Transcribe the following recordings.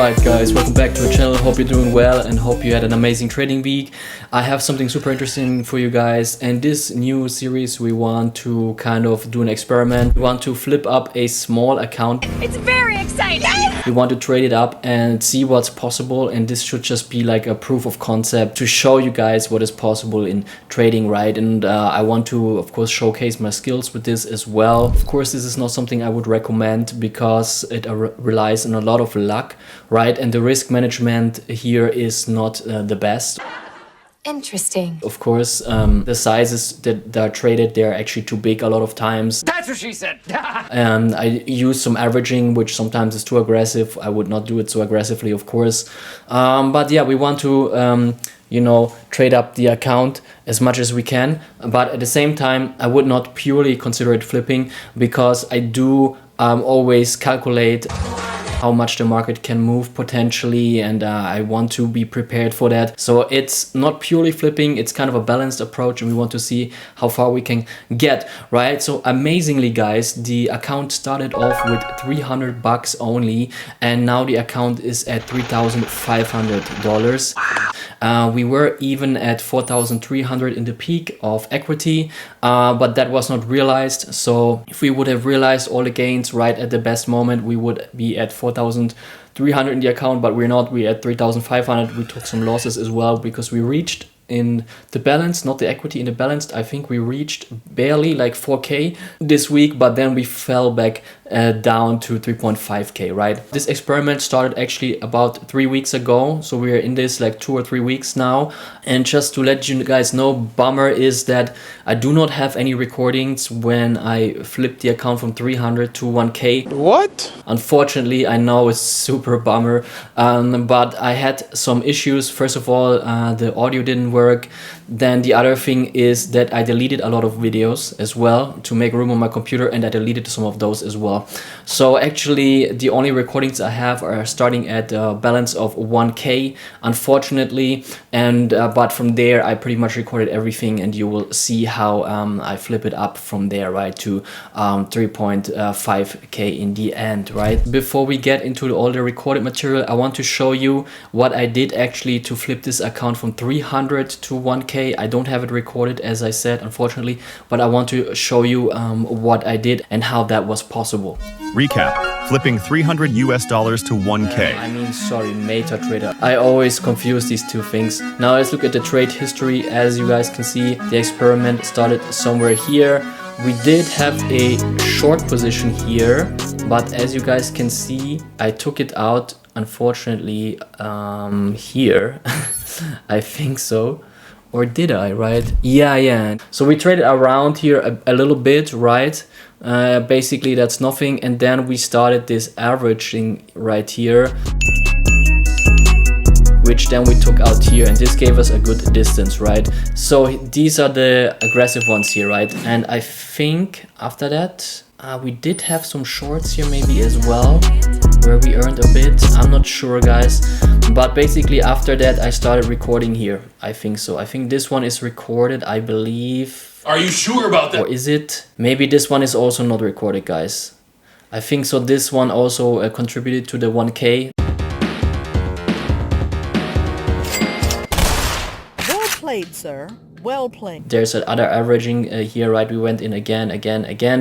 Alright guys, welcome back to the channel. Hope you're doing well and hope you had an amazing trading week. I have something super interesting for you guys, and this new series we want to kind of do an experiment. We want to flip up a small account. It's very exciting! We want to trade it up and see what's possible, and this should just be like a proof of concept to show you guys what is possible in trading, right? And I want to of course showcase my skills with this as well. Of course this is not something I would recommend because it relies on a lot of luck, right? And the risk management here is not the best. Interesting. Of course, the sizes that are traded, they're actually too big a lot of times. That's what she said. I use some averaging, which sometimes is too aggressive. I would not do it so aggressively, of course. But yeah, we want to, you know, trade up the account as much as we can. But at the same time, I would not purely consider it flipping because I do always calculate how much the market can move potentially, and I want to be prepared for that. So it's not purely flipping, it's kind of a balanced approach, and we want to see how far we can get, right? So amazingly guys, the account started off with $300 only, and now the account is at $3,500. We were even at 4,300 in the peak of equity, but that was not realized. So if we would have realized all the gains right at the best moment, we would be at 4,300 in the account, but we're not. We're at 3,500. We took some losses as well because we reached in the balance, not the equity, in the balanced, I think we reached barely like 4K this week, but then we fell back down to 3.5K, right? This experiment started actually about 3 weeks ago, so we're in this like 2 or 3 weeks now. And just to let you guys know, bummer is that I do not have any recordings when I flipped the account from 300 to 1K. What? Unfortunately, I know it's super bummer, but I had some issues. First of all, the audio didn't work. Then the other thing is that I deleted a lot of videos as well to make room on my computer, and I deleted some of those as well. So actually the only recordings I have are starting at a balance of 1K, unfortunately, and but from there I pretty much recorded everything, and you will see how I flip it up from there, right, to 3.5K in the end, right? Before we get into all the recorded material, I want to show you what I did actually to flip this account from 300 to 1K. I don't have it recorded, as I said, unfortunately, but I want to show you what I did and how that was possible. Recap: flipping $300 to 1K. I mean, sorry, MetaTrader. I always confuse these two things. Now let's look at the trade history. As you guys can see, the experiment started somewhere here. We did have a short position here, but as you guys can see, I took it out, unfortunately, here. I think so. Or did I, right? Yeah. So we traded around here a little bit, right? Basically that's nothing, and then we started this averaging right here, which then we took out here, and this gave us a good distance, right? So these are the aggressive ones here, right? And I think after that we did have some shorts here maybe as well, where we earned a bit. I'm not sure guys, but basically after that I started recording here. I think so. I think this one is recorded, I believe. Are you sure about that? Or is it? Maybe this one is also not recorded, guys. I think so. This one also contributed to the 1K. Well played, sir. Well played. There's another averaging here, right? We went in again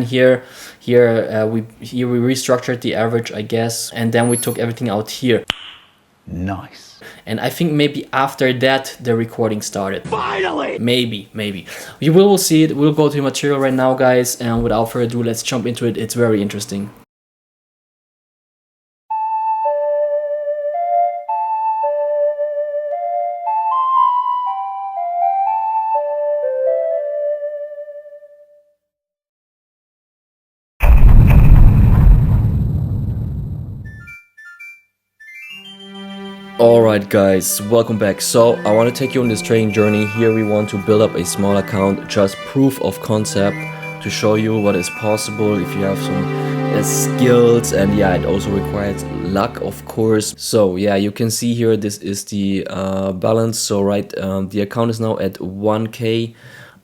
here. Here we restructured the average, I guess, and then we took everything out here. Nice. And I think maybe after that the recording started. Finally! Maybe. You will see it. We'll go to the material right now, guys, and without further ado, let's jump into it. It's very interesting. Alright guys, welcome back. So I want to take you on this trading journey. Here we want to build up a small account, just proof of concept, to show you what is possible if you have some skills, and yeah, it also requires luck, of course. So yeah, you can see here this is the balance. So right, the account is now at 1K.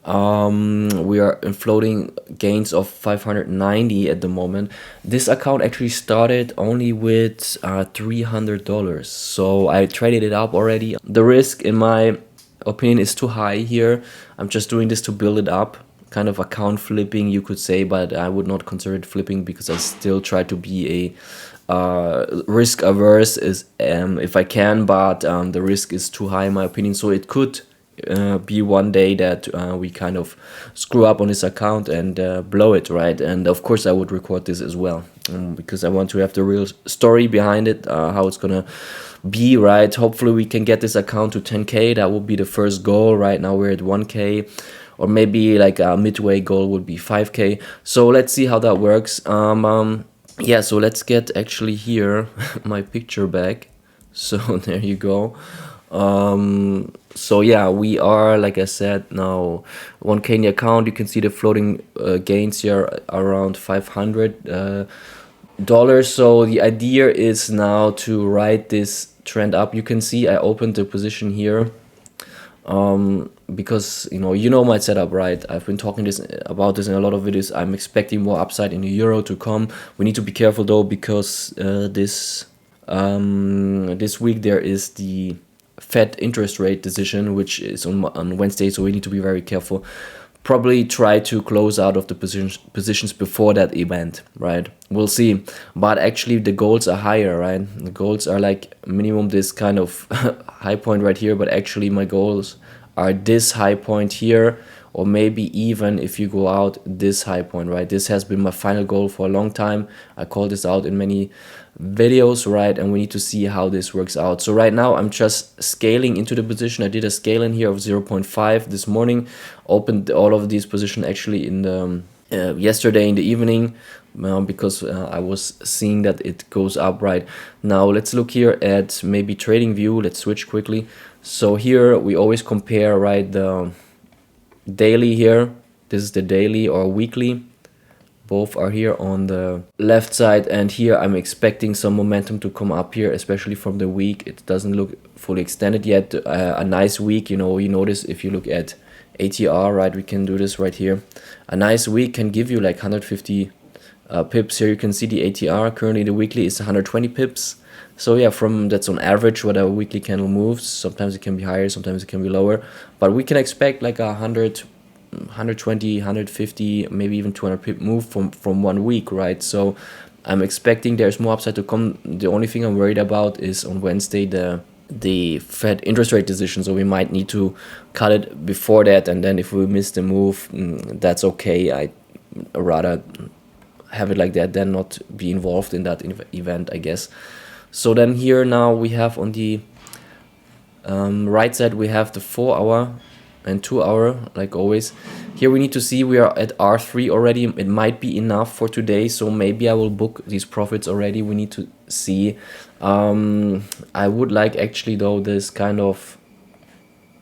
We are in floating gains of 590 at the moment. This account actually started only with $300, so I traded it up already. The risk, in my opinion, is too high here. I'm just doing this to build it up, kind of account flipping, you could say, but I would not consider it flipping because I still try to be a risk averse if I can, but the risk is too high in my opinion. So it could be one day that we kind of screw up on this account and blow it, right? And of course I would record this as well, because I want to have the real story behind it, how it's gonna be, right? Hopefully we can get this account to 10k. That would be the first goal. Right now we're at 1k, or maybe like a midway goal would be 5k. So let's see how that works. Yeah, so let's get actually here my picture back. So there you go. So yeah, we are, like I said, now 1k in the account. You can see the floating gains here around $500. So the idea is now to ride this trend up. You can see I opened the position here, because you know my setup, right? I've been talking about this in a lot of videos. I'm expecting more upside in the euro to come. We need to be careful though, because this week there is the Fed interest rate decision, which is on Wednesday, so we need to be very careful. Probably try to close out of the positions before that event, right? We'll see. But actually the goals are higher, right? The goals are like minimum this kind of high point right here, but actually my goals are this high point here, or maybe even if you go out this high point, right? This has been my final goal for a long time. I called this out in many videos, right? And we need to see how this works out. So right now I'm just scaling into the position. I did a scale in here of 0.5 this morning, opened all of these positions actually in the yesterday in the evening, because I was seeing that it goes up. Right now let's look here at maybe trading view. Let's switch quickly. So here we always compare, right, the daily here. This is the daily or weekly. Both are here on the left side, and here I'm expecting some momentum to come up here, especially from the week. It doesn't look fully extended yet. A nice week, you notice if you look at ATR, right, we can do this right here. A nice week can give you like 150 pips. Here you can see the ATR. Currently the weekly is 120 pips. So yeah, that's on average what a weekly candle moves. Sometimes it can be higher, sometimes it can be lower, but we can expect like 100, 120, 150, maybe even 200 pip move from 1 week, right? So I'm expecting there's more upside to come. The only thing I'm worried about is on Wednesday the Fed interest rate decision, so we might need to cut it before that, and then if we miss the move, that's okay. I rather have it like that than not be involved in that event, I guess. So then here now we have on the right side we have the 4 hour and 2 hour, like always. Here we need to see we are at R3 already. It might be enough for today, so maybe I will book these profits already. We need to see. I would like actually though this kind of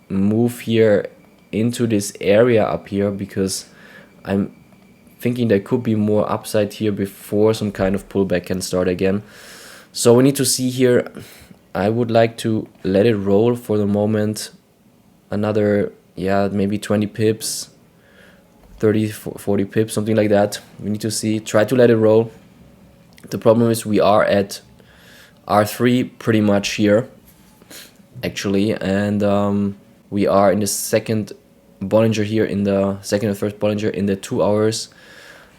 move here into this area up here, because I'm thinking there could be more upside here before some kind of pullback can start again. So we need to see here. I would like to let it roll for the moment. Another, yeah, maybe 20 pips, 30, 40 pips, something like that. We need to see, try to let it roll. The problem is we are at R3 pretty much here, actually. And we are in the second Bollinger here, in the second or third Bollinger in the 2 hours.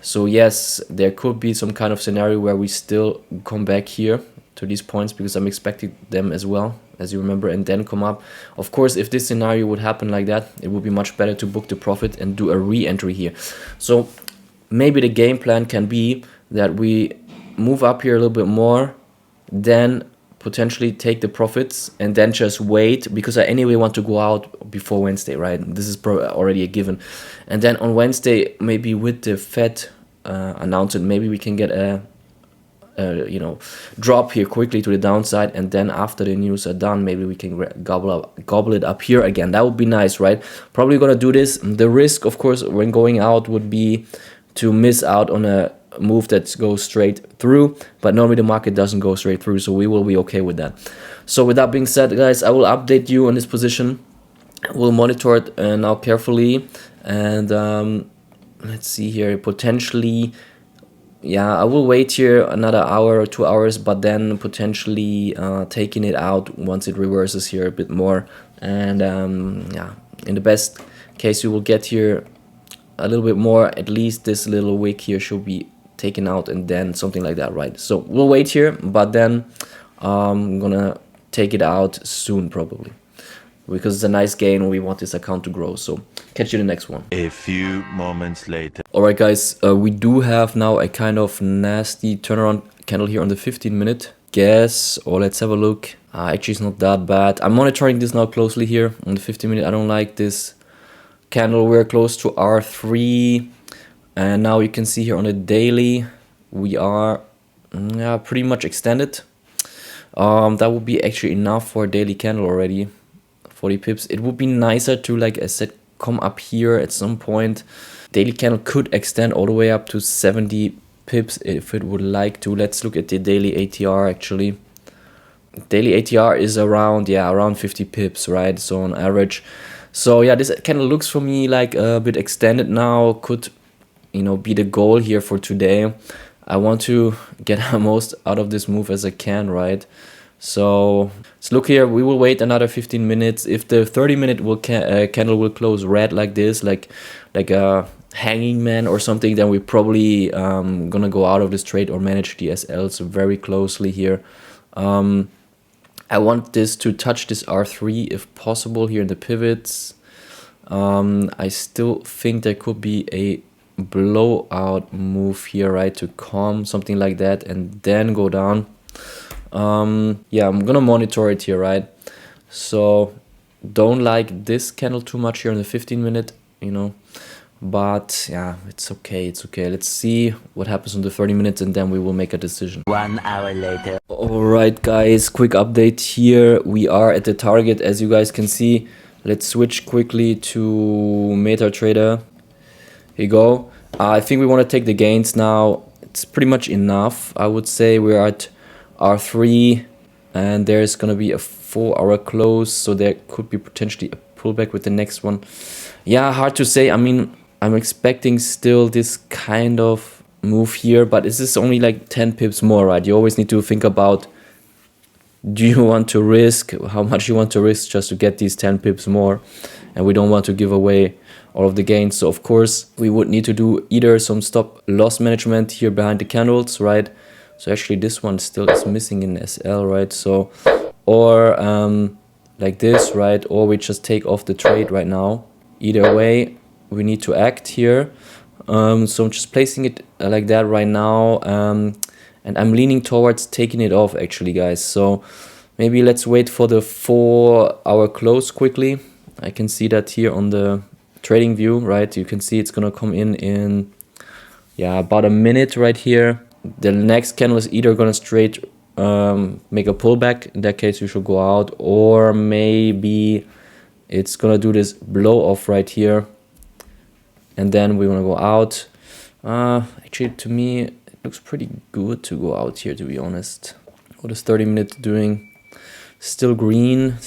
So yes, there could be some kind of scenario where we still come back here to these points, because I'm expecting them as well, as you remember, and then come up. Of course, if this scenario would happen like that, it would be much better to book the profit and do a re-entry here. So maybe the game plan can be that we move up here a little bit more, then potentially take the profits and then just wait, because I anyway want to go out before Wednesday, right? This is already a given. And then on Wednesday, maybe with the Fed announcement, maybe we can get a drop here quickly to the downside, and then after the news are done, maybe we can gobble it up here again. That would be nice, right? Probably gonna do this. The risk, of course, when going out would be to miss out on a move that goes straight through, but normally the market doesn't go straight through, so we will be okay with that. So with that being said, guys, I will update you on this position We'll monitor it now carefully, and let's see here, potentially, yeah, I will wait here another hour or 2 hours, but then potentially taking it out once it reverses here a bit more. And yeah, in the best case you will get here a little bit more, at least this little wick here should be taken out, and then something like that, right? So we'll wait here, but then I'm gonna take it out soon probably, because it's a nice gain. We want this account to grow. So catch you in the next one. A few moments later. Alright guys, we do have now a kind of nasty turnaround candle here on the 15-minute guess. Or let's have a look. Actually it's not that bad. I'm monitoring this now closely here on the 15-minute. I don't like this candle. We're close to R3, and now you can see here on the daily we are pretty much extended. That would be actually enough for a daily candle already. 40 pips. It would be nicer to, like I said, come up here at some point. Daily candle could extend all the way up to 70 pips if it would like to. Let's look at the daily ATR actually. Daily ATR is around, yeah, around 50 pips, right? So on average. So yeah, this candle looks for me like a bit extended now. Could, you know, be the goal here for today. I want to get the most out of this move as I can, right? So let's look here. We will wait another 15 minutes. If the 30-minute candle will close red like this, like a hanging man or something, then we probably gonna go out of this trade or manage the SLs very closely here. I want this to touch this R3 if possible here in the pivots. I still think there could be a blowout move here, right, to calm something like that and then go down. Yeah, I'm gonna monitor it here, right? So don't like this candle too much here on the 15-minute, you know, but yeah, it's okay, let's see what happens on the 30 minutes and then we will make a decision. 1 hour later. Alright guys, quick update here. We are at the target, as you guys can see. Let's switch quickly to MetaTrader. Here you go. I think we want to take the gains now. It's pretty much enough, I would say. We're at R3 and there's gonna be a 4-hour close, so there could be potentially a pullback with the next one. Yeah, hard to say. I mean, I'm expecting still this kind of move here, but this is only like 10 pips more, right? You always need to think about, do you want to risk, how much you want to risk just to get these 10 pips more, and we don't want to give away all of the gains. So of course we would need to do either some stop loss management here behind the candles, right? So actually this one still is missing in SL, right? So, or like this, right? Or we just take off the trade right now. Either way, we need to act here. So I'm just placing it like that right now. And I'm leaning towards taking it off actually, guys. So maybe let's wait for the 4-hour close quickly. I can see that here on the trading view, right? You can see it's gonna come in yeah, about a minute right here. The next candle is either gonna straight make a pullback. In that case you should go out, or maybe it's gonna do this blow off right here and then we want to go out. Actually to me it looks pretty good to go out here, to be honest. What is 30 minutes doing? Still green.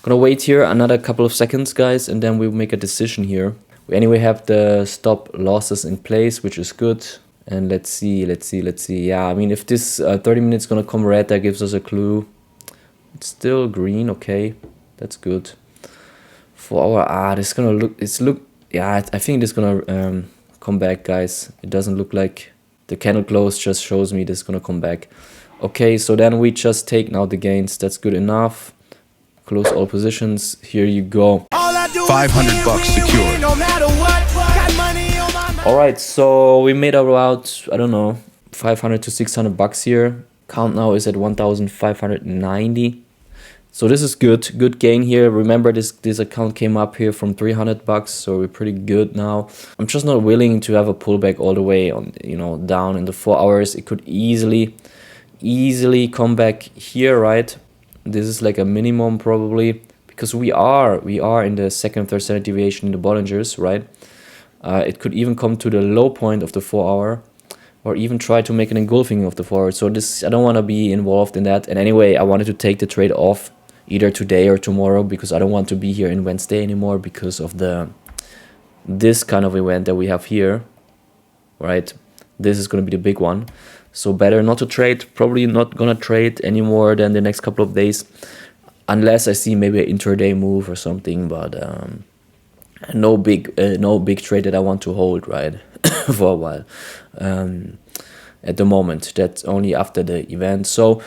Gonna wait here another couple of seconds, guys, and then we'll make a decision here. We anyway have the stop losses in place, which is good. And let's see. Yeah, I mean, if this 30 minutes gonna come red, that gives us a clue. It's still green, okay, that's good. 4 hour, this is gonna look, yeah, I think this is gonna come back, guys. It doesn't look like the candle close just shows me this is gonna come back. Okay, so then we just take now the gains. That's good enough. Close all positions. Here you go. $500 secured. Alright, so we made about, I don't know, 500 to 600 bucks here. Count now is at 1,590. So this is good gain here. Remember, this account came up here from 300 bucks, so we're pretty good now. I'm just not willing to have a pullback all the way on, you know, down in the 4 hours. It could easily come back here, right? This is like a minimum probably, because we are in the second, third standard deviation in the Bollingers, right? It could even come to the low point of the 4 hour, or even try to make an engulfing of the 4 hour. So this, I don't want to be involved in that. And anyway, I wanted to take the trade off either today or tomorrow, because I don't want to be here in Wednesday anymore because of this kind of event that we have here, right? This is going to be the big one, so better not to trade. Probably not gonna trade any more than the next couple of days, unless I see maybe an intraday move or something, but no big trade that I want to hold, right? For a while. At the moment, that's only after the event. So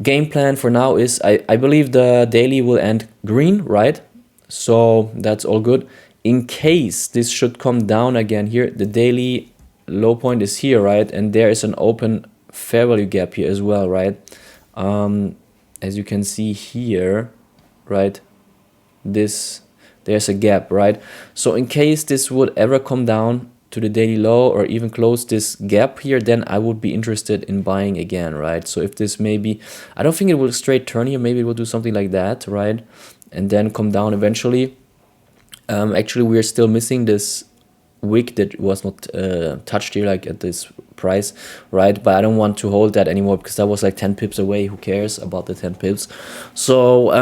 game plan for now is I believe the daily will end green, right? So that's all good. In case this should come down again here, the daily low point is here, right? And there is an open fair value gap here as well, right? As you can see here, right? There's a gap, right? So in case this would ever come down to the daily low or even close this gap here, then I would be interested in buying again, right? So if this maybe, I don't think it will straight turn here, maybe it will do something like that, right? And then come down eventually. Actually, we are still missing this wick that was not touched here, like at this price, right? But I don't want to hold that anymore because that was like 10 pips away. Who cares about the 10 pips? So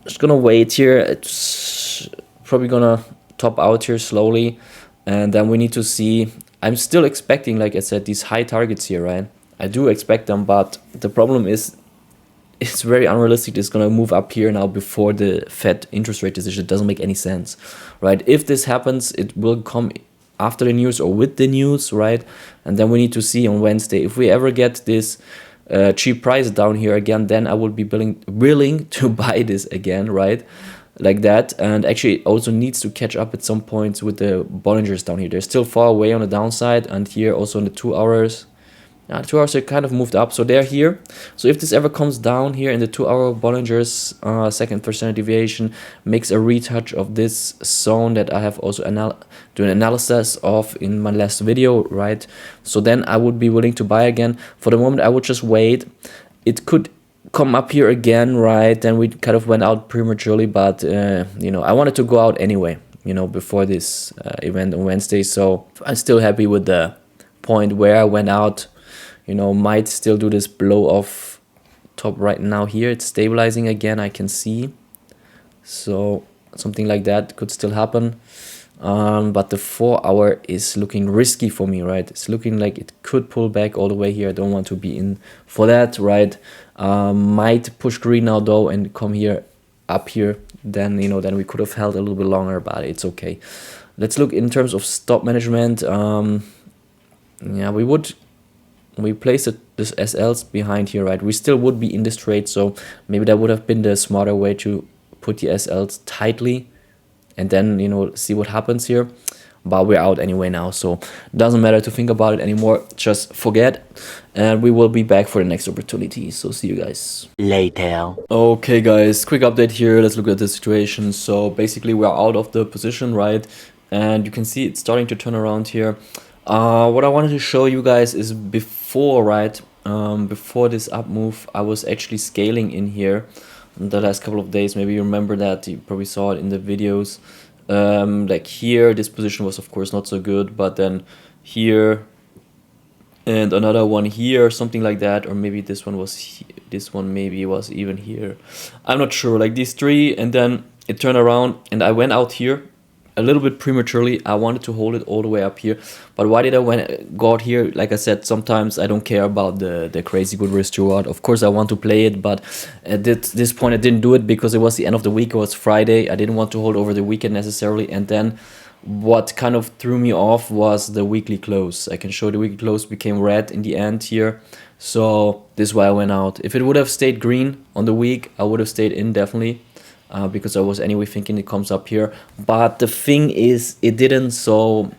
just gonna wait here. It's probably gonna top out here slowly, and then we need to see. I'm still expecting, like I said, these high targets here, right? I do expect them, but the problem is it's very unrealistic. It's gonna move up here now before the Fed interest rate decision. It doesn't make any sense, right? If this happens, it will come after the news or with the news, right? And then we need to see on Wednesday. If we ever get this cheap price down here again, then I would be willing to buy this again, right? Like that. And actually it also needs to catch up at some points with the Bollingers down here. They're still far away on the downside, and here also in the 2 hours. 2 hours are kind of moved up, so they're here. So if this ever comes down here in the 2 hour Bollinger's second percent deviation, makes a retouch of this zone that I have also do an analysis of in my last video, right? So then I would be willing to buy again. For the moment I would just wait. It could come up here again, right? Then we kind of went out prematurely, but you know, I wanted to go out anyway, you know, before this event on Wednesday. So I'm still happy with the point where I went out. You know, might still do this blow off top right now here. It's stabilizing again, I can see. So something like that could still happen. But the 4 hour is looking risky for me, right? It's looking like it could pull back all the way here. I don't want to be in for that, right? Might push green now though and come here, up here. Then, you know, then we could have held a little bit longer, but it's okay. Let's look in terms of stop management. Yeah, we placed this SLs behind here, right? We still would be in this trade, so maybe that would have been the smarter way to put the SLs tightly and then, you know, see what happens here. But we're out anyway now, so it doesn't matter to think about it anymore. Just forget, and we will be back for the next opportunity. So see you guys Later. Okay guys, quick update here. Let's look at the situation. So basically we're out of the position, right? And you can see it's starting to turn around here. What I wanted to show you guys is before, right, before this up move, I was actually scaling in here in the last couple of days. Maybe you remember that, you probably saw it in the videos. Like here, this position was of course not so good, but then here and another one here, something like that, or maybe this one was this one maybe was even here. I'm not sure, like these three, and then it turned around and I went out here a little bit prematurely. I wanted to hold it all the way up here, but why did I go out here? Like I said, sometimes I don't care about the crazy good risk reward. Of course I want to play it, but at this point I didn't do it because it was the end of the week. It was Friday. I didn't want to hold over the weekend necessarily. And then what kind of threw me off was the weekly close. I can show the weekly close became red in the end here, so this is why I went out. If it would have stayed green on the week, I would have stayed in definitely. Because I was anyway thinking it comes up here, but the thing is it didn't. So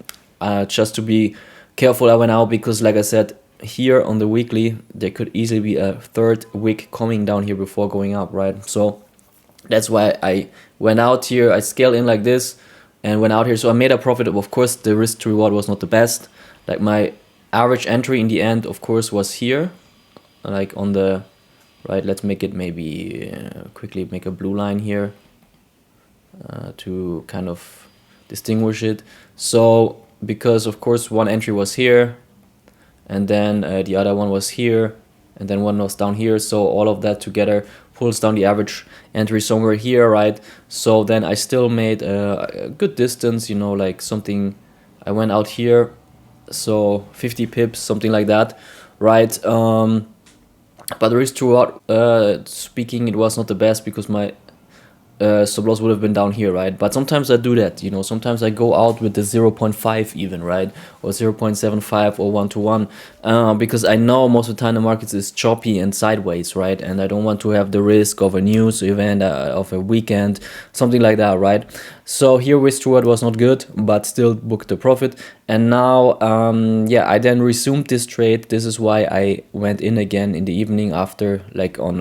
just to be careful, I went out because, like I said, here on the weekly there could easily be a third wick coming down here before going up, right? So that's why I went out here. I scaled in like this and went out here, so I made a profit. Of course the risk to reward was not the best. Like my average entry in the end of course was here, like on the right. Let's make it maybe quickly make a blue line here to kind of distinguish it. So because of course one entry was here, and then the other one was here, and then one was down here, so all of that together pulls down the average entry somewhere here, right? So then I still made a good distance, you know, like something, I went out here, so 50 pips, something like that, right? But the risk to reward speaking, it was not the best because my stop loss would have been down here, right? But sometimes I do that, you know, sometimes I go out with the 0.5 even, right? Or 0.75 or 1-to-1 because I know most of the time the market is choppy and sideways, right? And I don't want to have the risk of a news event, of a weekend, something like that, right? So here risk to reward was not good, but still booked the profit. And now, yeah, I then resumed this trade. This is why I went in again in the evening after, like on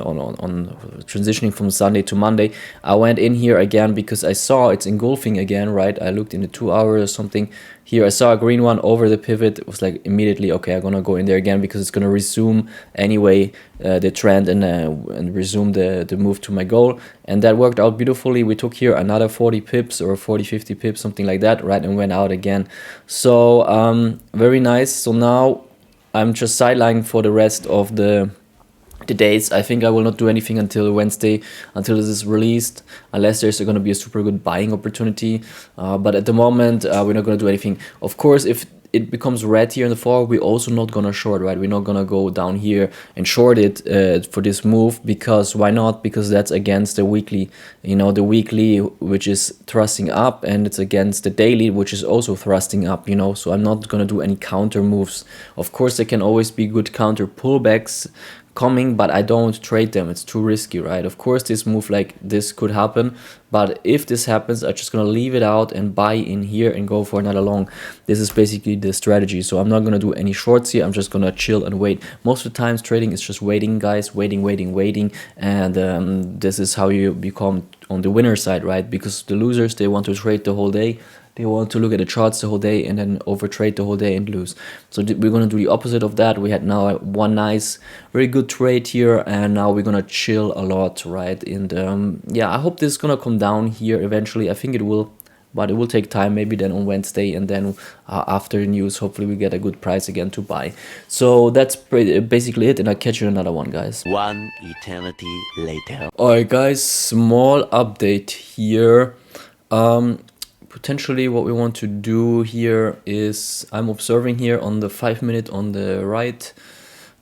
transitioning from Sunday to Monday. I went in here again because I saw it's engulfing again, right? I looked in the 2 hours or something. Here I saw a green one over the pivot. It was like immediately, okay, I'm gonna go in there again because it's gonna resume anyway the trend and resume the move to my goal. And that worked out beautifully. We took here another 40 pips or 40-50 pips, something like that, right? And went out again. So very nice. So now I'm just sidelining for the rest of the days. I think I will not do anything until Wednesday, until this is released, unless there's going to be a super good buying opportunity. But at the moment, we're not going to do anything. Of course, if it becomes red here in the fall, we're also not going to short, right? We're not going to go down here and short it for this move, because why not? Because that's against the weekly, you know, the weekly, which is thrusting up, and it's against the daily, which is also thrusting up, you know. So I'm not going to do any counter moves. Of course, there can always be good counter pullbacks coming, but I don't trade them. It's too risky, right? Of course, this move like this could happen, but if this happens, I'm just gonna leave it out and buy in here and go for another long. This is basically the strategy. So I'm not gonna do any shorts here. I'm just gonna chill and wait. Most of the times trading is just waiting, guys, waiting, and this is how you become on the winner side, right? Because the losers, they want to trade the whole day. They want to look at the charts the whole day and then overtrade the whole day and lose. So we're going to do the opposite of that. We had now one nice, very good trade here, and now we're going to chill a lot, right? And yeah, I hope this is going to come down here eventually. I think it will, but it will take time, maybe then on Wednesday, and then after the news, hopefully we get a good price again to buy. So that's basically it, and I'll catch you in another one, guys. One eternity later. Alright guys, small update here. Potentially what we want to do here is, I'm observing here on the 5 minute on the right,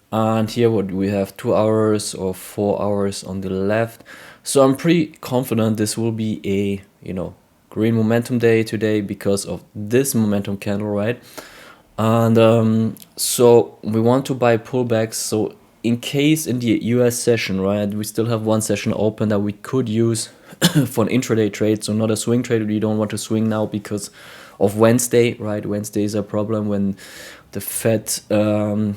and here what we have 2 hours or 4 hours on the left. So I'm pretty confident this will be a, you know, green momentum day today because of this momentum candle, right? And so we want to buy pullbacks. So in case in the US session, right, we still have one session open that we could use for an intraday trade, so not a swing trade. We don't want to swing now because of Wednesday, right? Wednesday is a problem when the Fed, the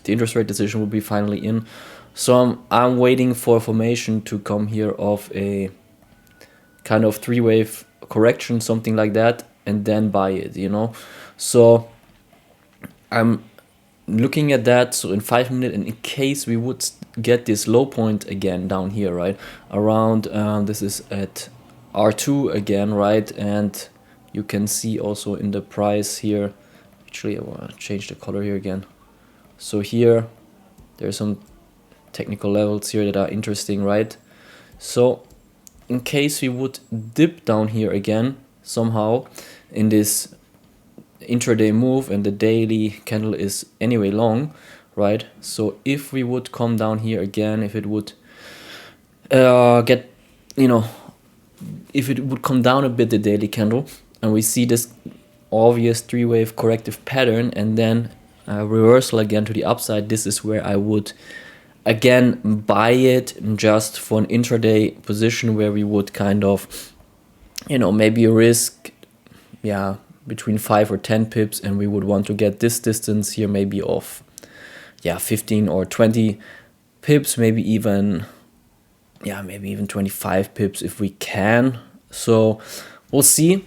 interest rate decision will be finally in. So I'm waiting for formation to come here of a kind of 3-wave correction, something like that, and then buy it, you know. So I'm looking at that. So in 5 minutes, and in case we would get this low point again down here, right around this is at R2 again, right? And you can see also in the price here, actually I want to change the color here again. So here there's some technical levels here that are interesting, right? So in case we would dip down here again somehow in this intraday move, and the daily candle is anyway long, right? So if we would come down here again, if it would get, you know, if it would come down a bit, the daily candle, and we see this obvious 3-wave corrective pattern, and then reversal again to the upside, this is where I would again buy it just for an intraday position, where we would kind of, you know, maybe risk, yeah, between 5 or 10 pips, and we would want to get this distance here maybe of, yeah, 15 or 20 pips, maybe even, yeah, maybe even 25 pips if we can. So we'll see,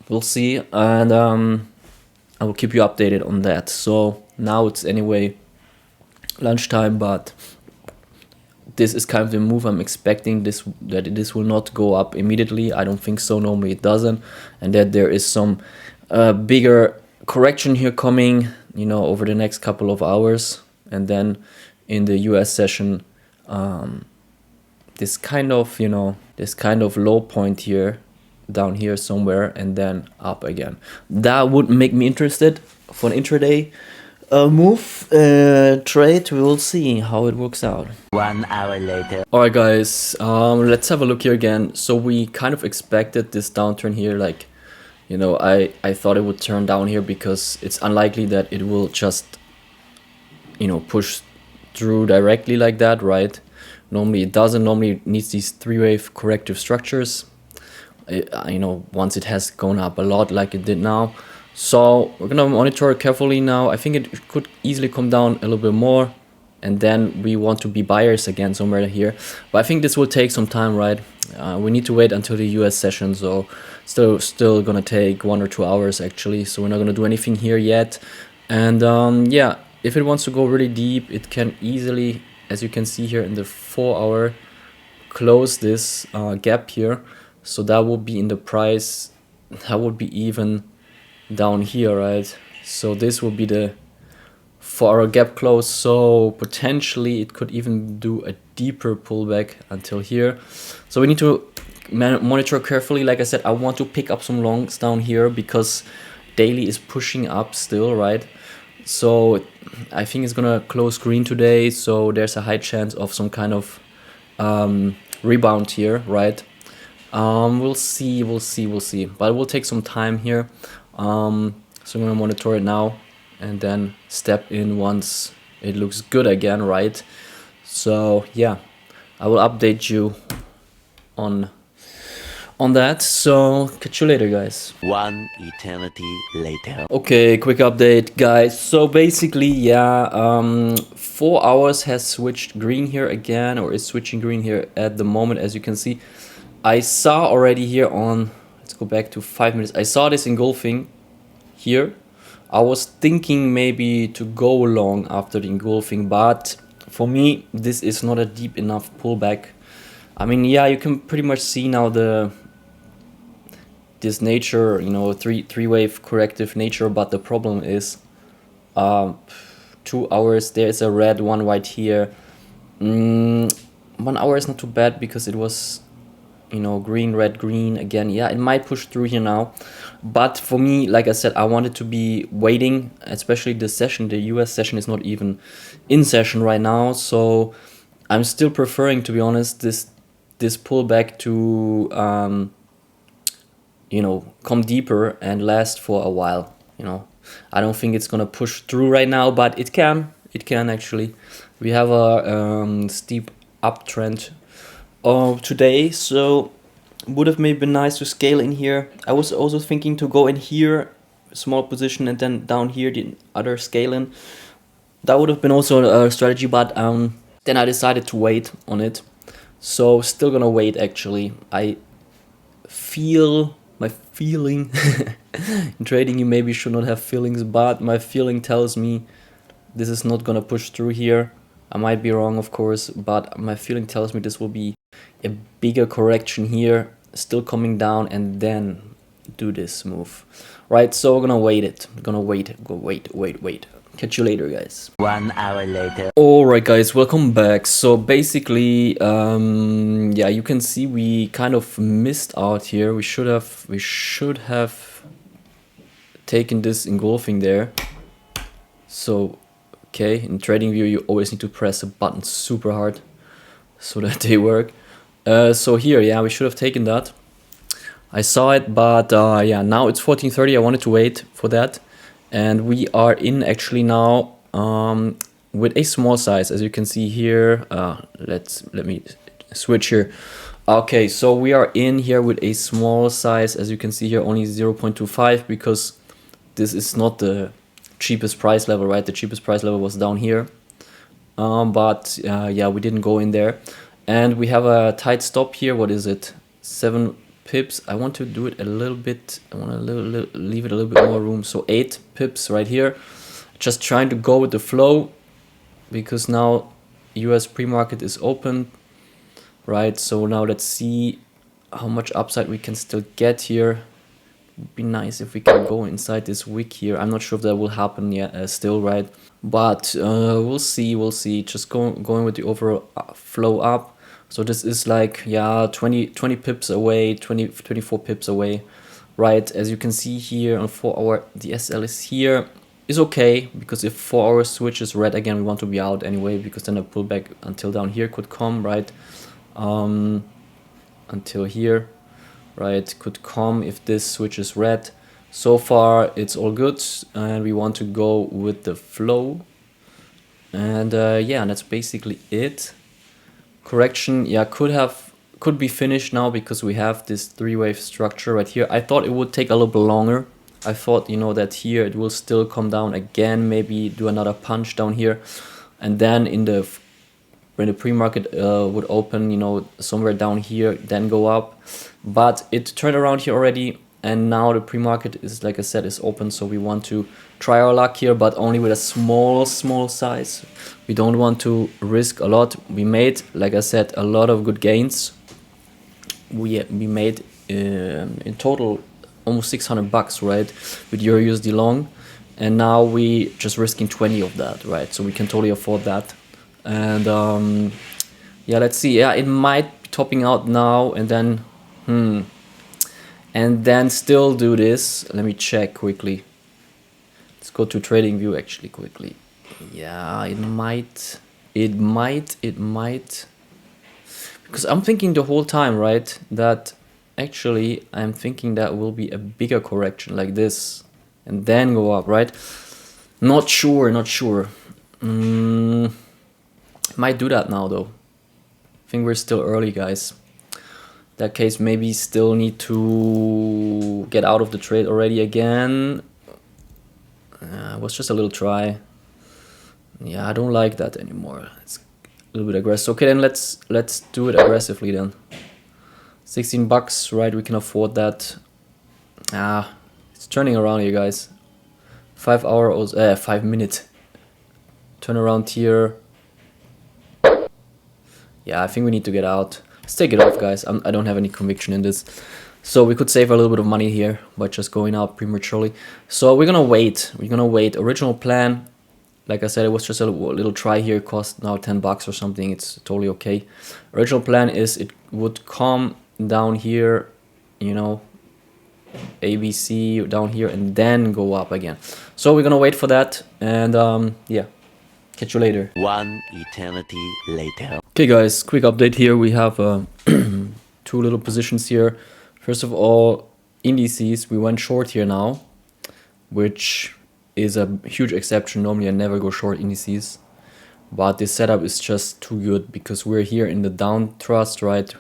and I will keep you updated on that. So now it's anyway lunchtime, but this is kind of the move I'm expecting, that this will not go up immediately. I don't think so. Normally it doesn't, and that there is some bigger correction here coming, you know, over the next couple of hours, and then in the US session, this kind of, you know, this kind of low point here, down here somewhere, and then up again. That would make me interested for an intraday move trade. We will see how it works out. 1 hour later. Alright guys, let's have a look here again. So we kind of expected this downturn here, like, you know, I thought it would turn down here because it's unlikely that it will just, you know, push through directly like that, right? Normally it doesn't. Normally it needs these three-wave corrective structures, you know, once it has gone up a lot like it did now. So we're gonna monitor it carefully now. I think it could easily come down a little bit more, and then we want to be buyers again somewhere here. But I think this will take some time, right? We need to wait until the US session, so still gonna take 1 or 2 hours actually. So we're not gonna do anything here yet. And yeah, if it wants to go really deep, it can easily, as you can see here in the 4 hour, close this gap here. So that will be in the price, that would be even down here, right? So this will be the 4 hour gap close. So potentially it could even do a deeper pullback until here. So we need to monitor carefully. Like I said, I want to pick up some longs down here because daily is pushing up still, right? So I think it's gonna close green today, so there's a high chance of some kind of rebound here, right? We'll see, but it will take some time here. So I'm gonna monitor it now and then step in once it looks good again, right? So yeah, I will update you on that. So catch you later, guys. 1 eternity later. Okay, quick update, guys. So basically, yeah, 4 hours has switched green here again, or is switching green here at the moment, as you can see. I saw already here on, let's go back to 5 minutes. I saw this engulfing here. I was thinking maybe to go long after the engulfing, but for me, this is not a deep enough pullback. I mean, yeah, you can pretty much see now this nature, you know, three-wave corrective nature, but the problem is 2 hours, there's a red, 1 white here. 1 hour is not too bad because it was, you know, green, red, green again. Yeah, it might push through here now, but for me, like I said, I wanted to be waiting, especially this session. The US session is not even in session right now, so I'm still preferring, to be honest, this pullback to you know, come deeper and last for a while. You know, I don't think it's gonna push through right now, but it can actually. We have a steep uptrend today, so would have maybe been nice to scale in here. I was also thinking to go in here, small position, and then down here the other scale in. That would have been also a strategy, but then I decided to wait on it. So still gonna wait actually. I feel, my feeling, in trading you maybe should not have feelings, but my feeling tells me this is not gonna push through here. I might be wrong, of course, but my feeling tells me this will be a bigger correction here, still coming down, and then do this move, right? So we're gonna wait it. Wait. Catch you later, guys. 1 hour later. Alright, guys, welcome back. So basically, yeah, you can see we kind of missed out here. We should have taken this engulfing there. So okay, in TradingView you always need to press a button super hard so that they work. So here, yeah, we should have taken that. I saw it, but yeah, now it's 14:30. I wanted to wait for that, and we are in actually now with a small size, as you can see here. Let me switch here. Okay, so we are in here with a small size, as you can see here, only 0.25, because this is not the cheapest price level, right? The cheapest price level was down here, but yeah, we didn't go in there, and we have a tight stop here. What is it? 7 pips. I want to do it a little bit. I want to leave it a little bit more room. So 8 pips right here. Just trying to go with the flow, because now US pre-market is open, right? So now let's see how much upside we can still get here. Would be nice if we can go inside this wick here. I'm not sure if that will happen yet, still, right? But we'll see. Just going with the overall flow up. So this is like, yeah, 20 pips away, 24 pips away, right? As you can see here on 4 hour, the SL is here. Is okay, because if 4 hour switch is red again, we want to be out anyway, because then a pullback until down here could come, right? Until here, right, could come if this switch is red. So far it's all good, and we want to go with the flow. And yeah, that's basically it. Correction, yeah, could be finished now, because we have this 3-wave structure right here. I thought it would take a little bit longer. I thought, you know, that here it will still come down again, maybe do another punch down here, and then when the pre-market would open, you know, somewhere down here, then go up. But it turned around here already, and now the pre-market is, like I said, is open. So we want to try our luck here, but only with a small size. We don't want to risk a lot. We made, like I said, a lot of good gains. We made in total almost 600 bucks, right, with EURUSD long, and now we just risking 20 of that, right? So we can totally afford that. And yeah, let's see. Yeah, it might be topping out now, and then and then still do this. Let me check quickly. Let's go to TradingView actually quickly. Yeah, it might, because I'm thinking the whole time, right, that actually I'm thinking that will be a bigger correction like this and then go up, right? Not sure. Might do that now though. I think we're still early, guys. That case, maybe still need to get out of the trade already again. It was just a little try. Yeah, I don't like that anymore. It's a little bit aggressive. Okay, then let's do it aggressively then. 16 bucks, right? We can afford that. It's turning around here, guys. 5 hours, 5 minute turn around here. Yeah, I think we need to get out. Let's take it off, guys. I don't have any conviction in this. So we could save a little bit of money here by just going out prematurely. So we're gonna wait. Original plan, like I said, it was just a little try here. Cost now 10 bucks or something. It's totally okay. Original plan is it would come down here, you know, ABC down here, and then go up again. So we're gonna wait for that, and yeah, catch you later. One eternity later. Okay guys, quick update here. We have 2 little positions here. First of all, indices, we went short here now, which is a huge exception. Normally I never go short indices, but this setup is just too good, because we're here in the down thrust, right?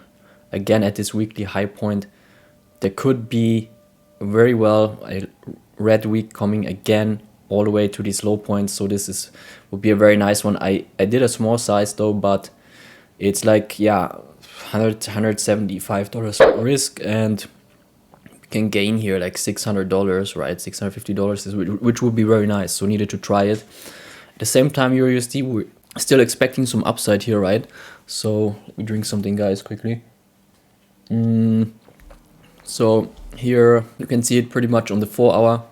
Again at this weekly high point. There could be very well a red week coming again all the way to these low points, so this would be a very nice one. I did a small size though, but it's like, yeah, $175 risk, and we can gain here like $600, right? $650, which would be very nice. So needed to try it. At the same time, EURUSD, we're still expecting some upside here, right? So we drink something, guys, quickly. So here you can see it pretty much on the 4 hour.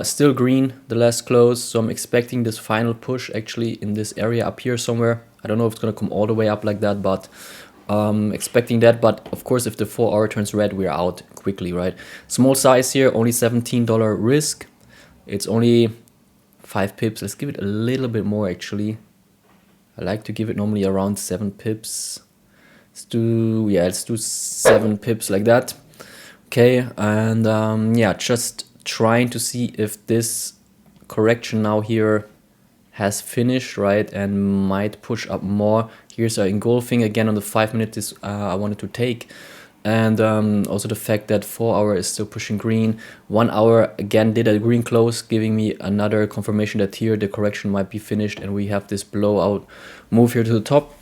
Still green, the last close. So I'm expecting this final push actually in this area up here somewhere. I don't know if it's gonna come all the way up like that, but expecting that. But of course, if the 4 hour turns red, we're out quickly, right? Small size here, only $17 risk. It's only 5 pips. Let's give it a little bit more actually. I like to give it normally around 7 pips. Let's do 7 pips like that. Okay, and yeah, just trying to see if this correction now here has finished, right, and might push up more. Here's an engulfing again on the 5 minutes I wanted to take, and also the fact that 4 hour is still pushing green. 1 hour again did a green close, giving me another confirmation that here the correction might be finished, and we have this blowout move here to the top.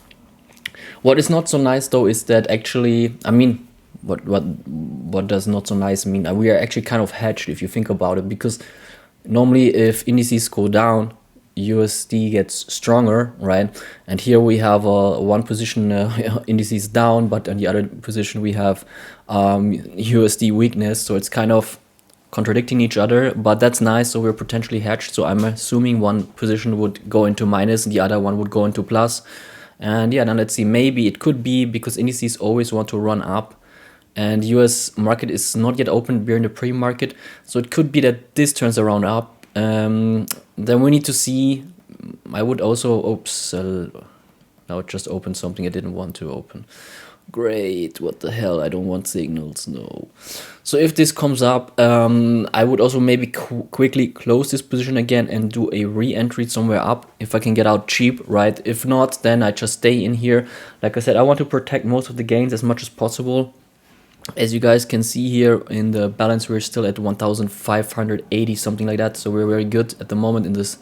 What is not so nice though is that actually, I mean, what does not so nice mean? We are actually kind of hedged if you think about it, because normally if indices go down, USD gets stronger, right? And here we have one position indices down, but on the other position we have USD weakness, so it's kind of contradicting each other, but that's nice. So we're potentially hedged. So I'm assuming one position would go into minus and the other one would go into plus. And yeah, now let's see, maybe it could be because indices always want to run up and US market is not yet open, we're in the pre-market, so it could be that this turns around up. Then we need to see. I would also, oops, now it just opened something I didn't want to open. Great, what the hell, I don't want signals, no. So if this comes up, I would also maybe quickly close this position again and do a re-entry somewhere up if I can get out cheap, right? If not, then I just stay in here. Like I said, I want to protect most of the gains as much as possible. As you guys can see here in the balance, we're still at 1,580, something like that. So we're very good at the moment in this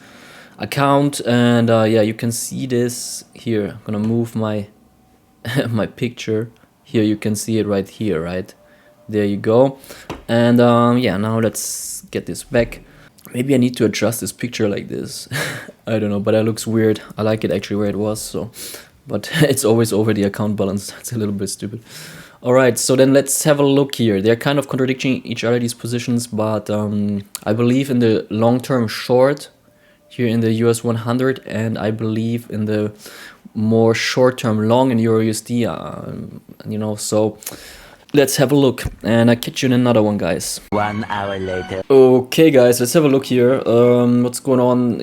account. And yeah, you can see this here. I'm gonna move my my picture here. You can see it right here, right? There you go. And yeah, now let's get this back. Maybe I need to adjust this picture like this. I don't know, but it looks weird. I like it actually where it was, so, but it's always over the account balance. That's a little bit stupid. All right, so then let's have a look here. They're kind of contradicting each other, these positions, but I believe in the long-term short here in the US 100, and I believe in the more short-term long in Euro USD, you know, so let's have a look, and I catch you in another one, guys. 1 hour later. Okay, guys, let's have a look here. What's going on?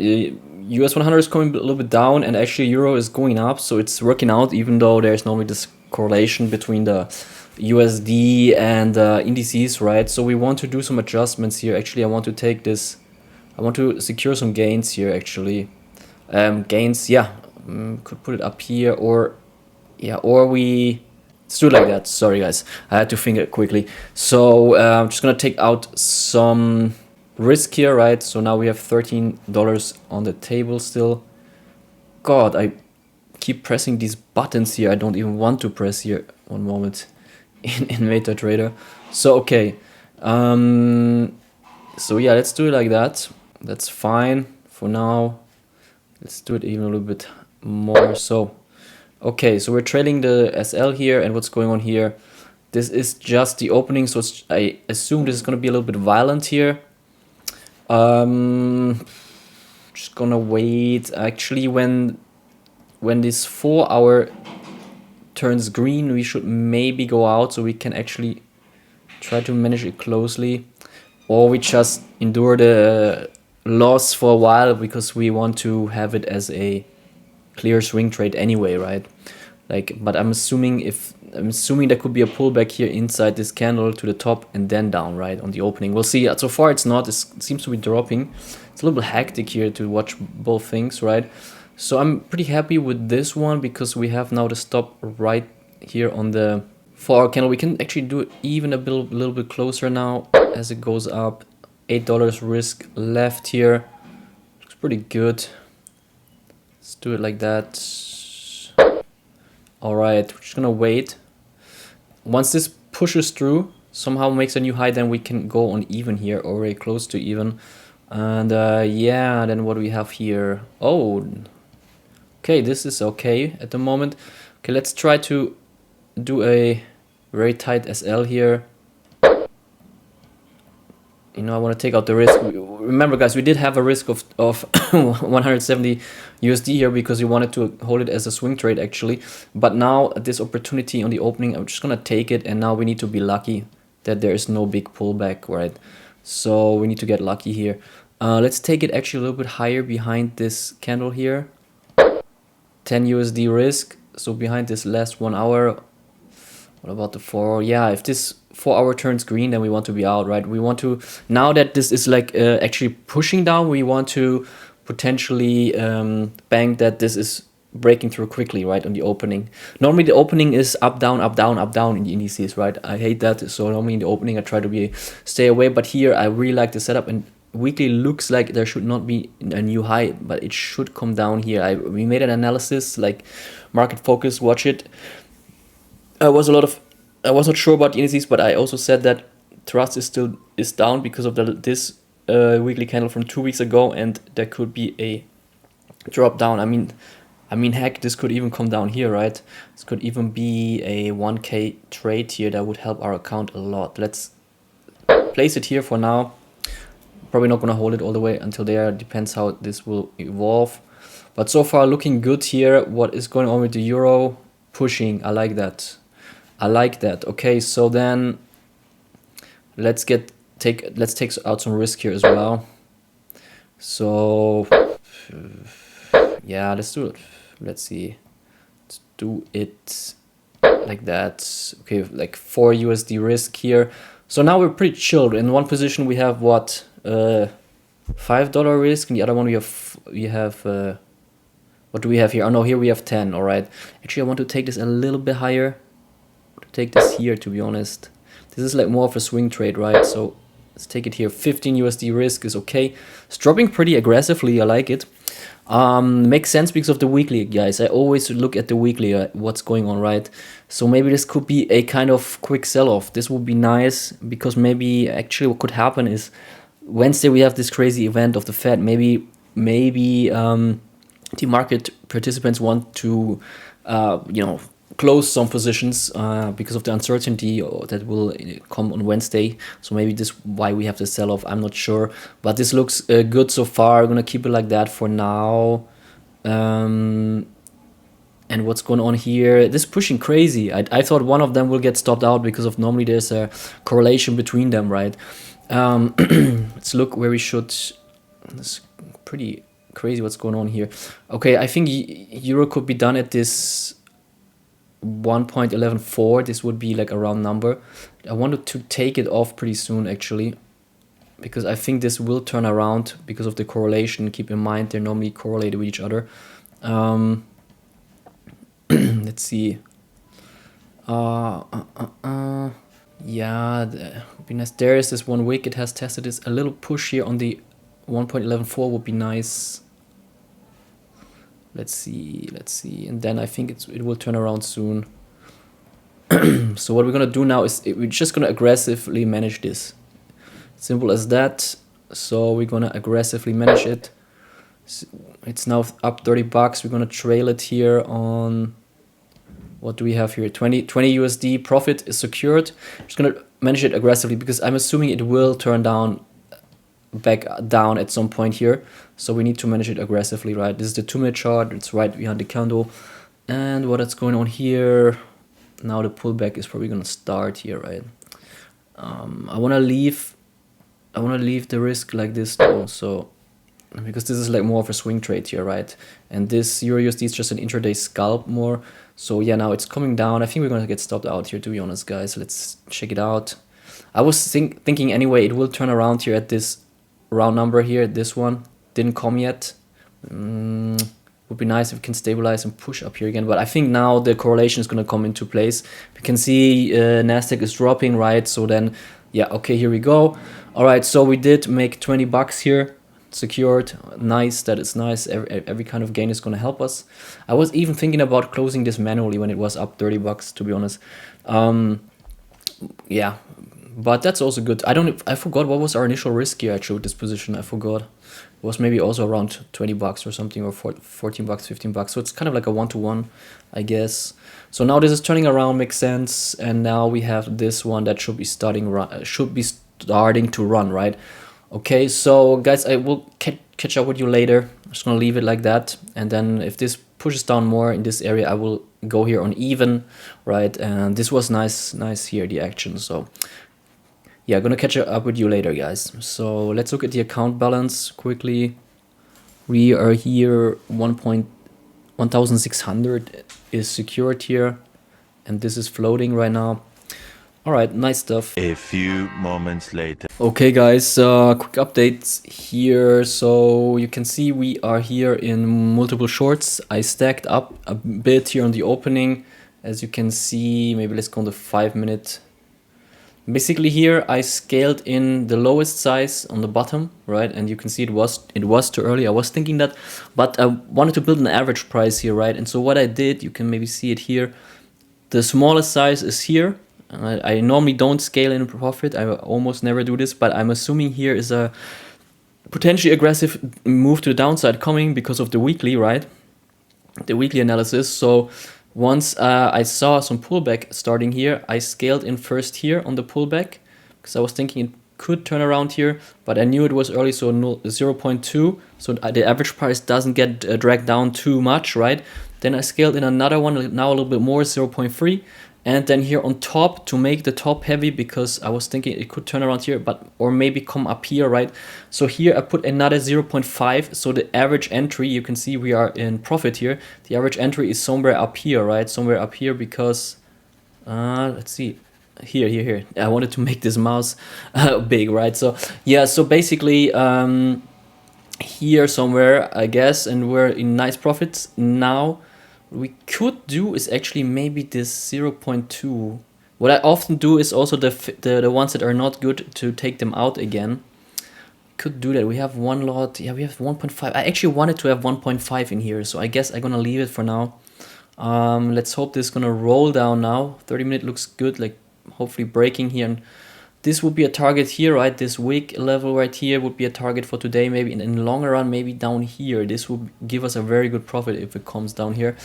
US 100 is coming a little bit down, and actually Euro is going up, so it's working out, even though there's normally this correlation between the USD and indices, right? So we want to do some adjustments here. Actually, I want to take this, I want to secure some gains here, actually. Gains, yeah, could put it up here, or yeah, or let's do it like that. Sorry guys, I had to think it quickly. So I'm just gonna take out some risk here, right? So now we have $13 on the table still. God, I keep pressing these buttons here. I don't even want to press here. One moment in MetaTrader. So okay, so yeah, let's do it like that. That's fine for now. Let's do it even a little bit more. So okay, so we're trading the SL here, and what's going on here? This is just the opening, so I assume this is going to be a little bit violent here. Just gonna wait. Actually, when this 4 hour turns green, we should maybe go out so we can actually try to manage it closely, or we just endure the loss for a while because we want to have it as a clear swing trade anyway, right? Like, but I'm assuming there could be a pullback here inside this candle to the top and then down, right, on the opening. We'll see. So far it's not. It seems to be dropping. It's a little bit hectic here to watch both things, right? So I'm pretty happy with this one because we have now the stop right here on the 4 hour candle. We can actually do it even a little bit closer now as it goes up. $8 risk left here. Looks pretty good. Let's do it like that. Alright, we're just gonna wait. Once this pushes through, somehow makes a new high, then we can go on even here, or very close to even. And yeah, then what do we have here? Oh, okay, this is okay at the moment. Okay, let's try to do a very tight SL here. You know, I want to take out the risk. Remember, guys, we did have a risk of 170 USD here because we wanted to hold it as a swing trade, actually. But now, this opportunity on the opening, I'm just going to take it. And now we need to be lucky that there is no big pullback, right? So we need to get lucky here. Let's take it actually a little bit higher behind this candle here. 10 USD risk. So behind this last 1 hour. What about the 4? Yeah, if this 4 hour turns green, then we want to be out, right? We want to, now that this is like actually pushing down, we want to potentially bank that this is breaking through quickly, right, on the opening. Normally the opening is up, down, up, down, up, down in the indices, right? I hate that. So normally in the opening I try to stay away, but here I really like the setup, and weekly looks like there should not be a new high, but it should come down here. We made an analysis, like market focus, watch it. I was not sure about the indices, but I also said that trust is down because of this weekly candle from 2 weeks ago, and there could be a drop down. I mean, heck, this could even come down here, right? This could even be a 1K trade here that would help our account a lot. Let's place it here for now. Probably not gonna hold it all the way until there. Depends how this will evolve. But so far looking good here. What is going on with the euro? Pushing. I like that. I like that. Okay, so then let's take out some risk here as well. So yeah, let's do it. Let's see. Let's do it like that. Okay, like 4 USD risk here. So now we're pretty chilled. In one position we have what, $5 risk, and the other one we have what do we have here? Oh no, here we have 10. All right. Actually, I want to take this a little bit higher. Take this here, to be honest. This is like more of a swing trade, right? So let's take it here. 15 USD risk is okay. It's dropping pretty aggressively. I like it. Makes sense because of the weekly, guys. I always look at the weekly, what's going on, right? So maybe this could be a kind of quick sell-off. This would be nice because maybe actually what could happen is Wednesday we have this crazy event of the Fed. Maybe the market participants want to, close some positions because of the uncertainty that will come on Wednesday. So maybe this why we have the sell-off. I'm not sure, but this looks good so far. I'm gonna keep it like that for now. And what's going on here? This is pushing crazy. I thought one of them will get stopped out because of normally there's a correlation between them, right? Let's look where we should. It's pretty crazy what's going on here. Okay, I think euro could be done at this 1.114. This would be like a round number. I wanted to take it off pretty soon actually, because I think this will turn around because of the correlation. Keep in mind they're normally correlated with each other. Let's see. Yeah, would be nice. There is this 1 wick. It has tested this. A little push here on the 1.114 would be nice. Let's see, and then I think it will turn around soon. So what we're gonna do now is we're just gonna aggressively manage this. Simple as that. So we're gonna aggressively manage it. It's now up 30 bucks. We're gonna trail it here on, what do we have here? 20 USD profit is secured. Just gonna manage it aggressively because I'm assuming it will turn back down at some point here, so we need to manage it aggressively, right? This is the 2-minute chart. It's right behind the candle, and what is going on here now? The pullback is probably gonna start here, right? I want to leave the risk like this though, so because this is like more of a swing trade here, right? And this Euro USD is just an intraday scalp more. So yeah, now it's coming down. I think we're gonna get stopped out here, to be honest, guys. Let's check it out. I was thinking anyway it will turn around here at this round number here. This one didn't come yet. Would be nice if we can stabilize and push up here again, but I think now the correlation is going to come into place. We can see Nasdaq is dropping, right? So then yeah, okay, here we go. All right, so we did make 20 bucks here secured. Nice, that is nice. Every kind of gain is going to help us. I was even thinking about closing this manually when it was up 30 bucks, to be honest. Yeah, but that's also good. I forgot what was our initial risk here actually with this position. I forgot. It was maybe also around 20 bucks or something, or 14 bucks, 15 bucks. So it's kind of like a 1-to-1, I guess. So now this is turning around, makes sense. And now we have this one that should be starting to run, right? Okay, so guys, I will catch up with you later. I'm just gonna leave it like that. And then if this pushes down more in this area, I will go here on even, right? And this was nice here, the action. So yeah, gonna catch up with you later, guys. So let's look at the account balance quickly. We are here 1,600 is secured here, and this is floating right now. All right, nice stuff. A few moments later. Okay, guys, quick updates here. So you can see we are here in multiple shorts. I stacked up a bit here on the opening. As you can see, maybe let's go on the 5-minute. Basically here I scaled in the lowest size on the bottom, right? And you can see it was too early. I was thinking that, but I wanted to build an average price here, right? And so what I did, you can maybe see it here. The smallest size is here. I normally don't scale in profit. I almost never do this, but I'm assuming here is a potentially aggressive move to the downside coming because of the weekly, right? The weekly analysis. So once I saw some pullback starting here, I scaled in first here on the pullback because I was thinking could turn around here, but I knew it was early, so 0.2, so the average price doesn't get dragged down too much, right? Then I scaled in another one, now a little bit more, 0.3, and then here on top to make the top heavy, because I was thinking it could turn around here, but or maybe come up here, right? So here I put another 0.5, so the average entry, you can see we are in profit here. The average entry is somewhere up here, right? Somewhere up here, because let's see. Here. I wanted to make this mouse big, right? So yeah, so basically here somewhere, I guess, and we're in nice profits. Now what we could do is actually maybe this 0.2. What I often do is also the ones that are not good, to take them out again. Could do that. We have one lot. Yeah, we have 1.5. I actually wanted to have 1.5 in here, so I guess I'm gonna leave it for now. Let's hope this is gonna roll down now. 30-minute looks good, like hopefully breaking here, and this would be a target here, right? This weak level right here would be a target for today, maybe in the longer run, maybe down here. This would give us a very good profit if it comes down here.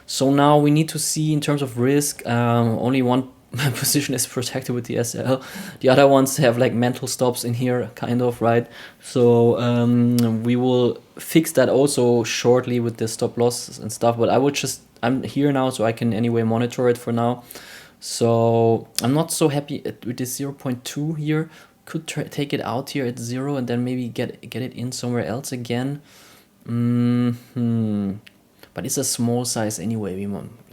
So now we need to see in terms of risk. Only one position is protected with the SL. The other ones have like mental stops in here, kind of, right? So we will fix that also shortly with the stop loss and stuff, but I'm here now, so I can anyway monitor it for now. So I'm not so happy with this 0.2 here. Could take it out here at 0 and then maybe get it in somewhere else again. But it's a small size anyway.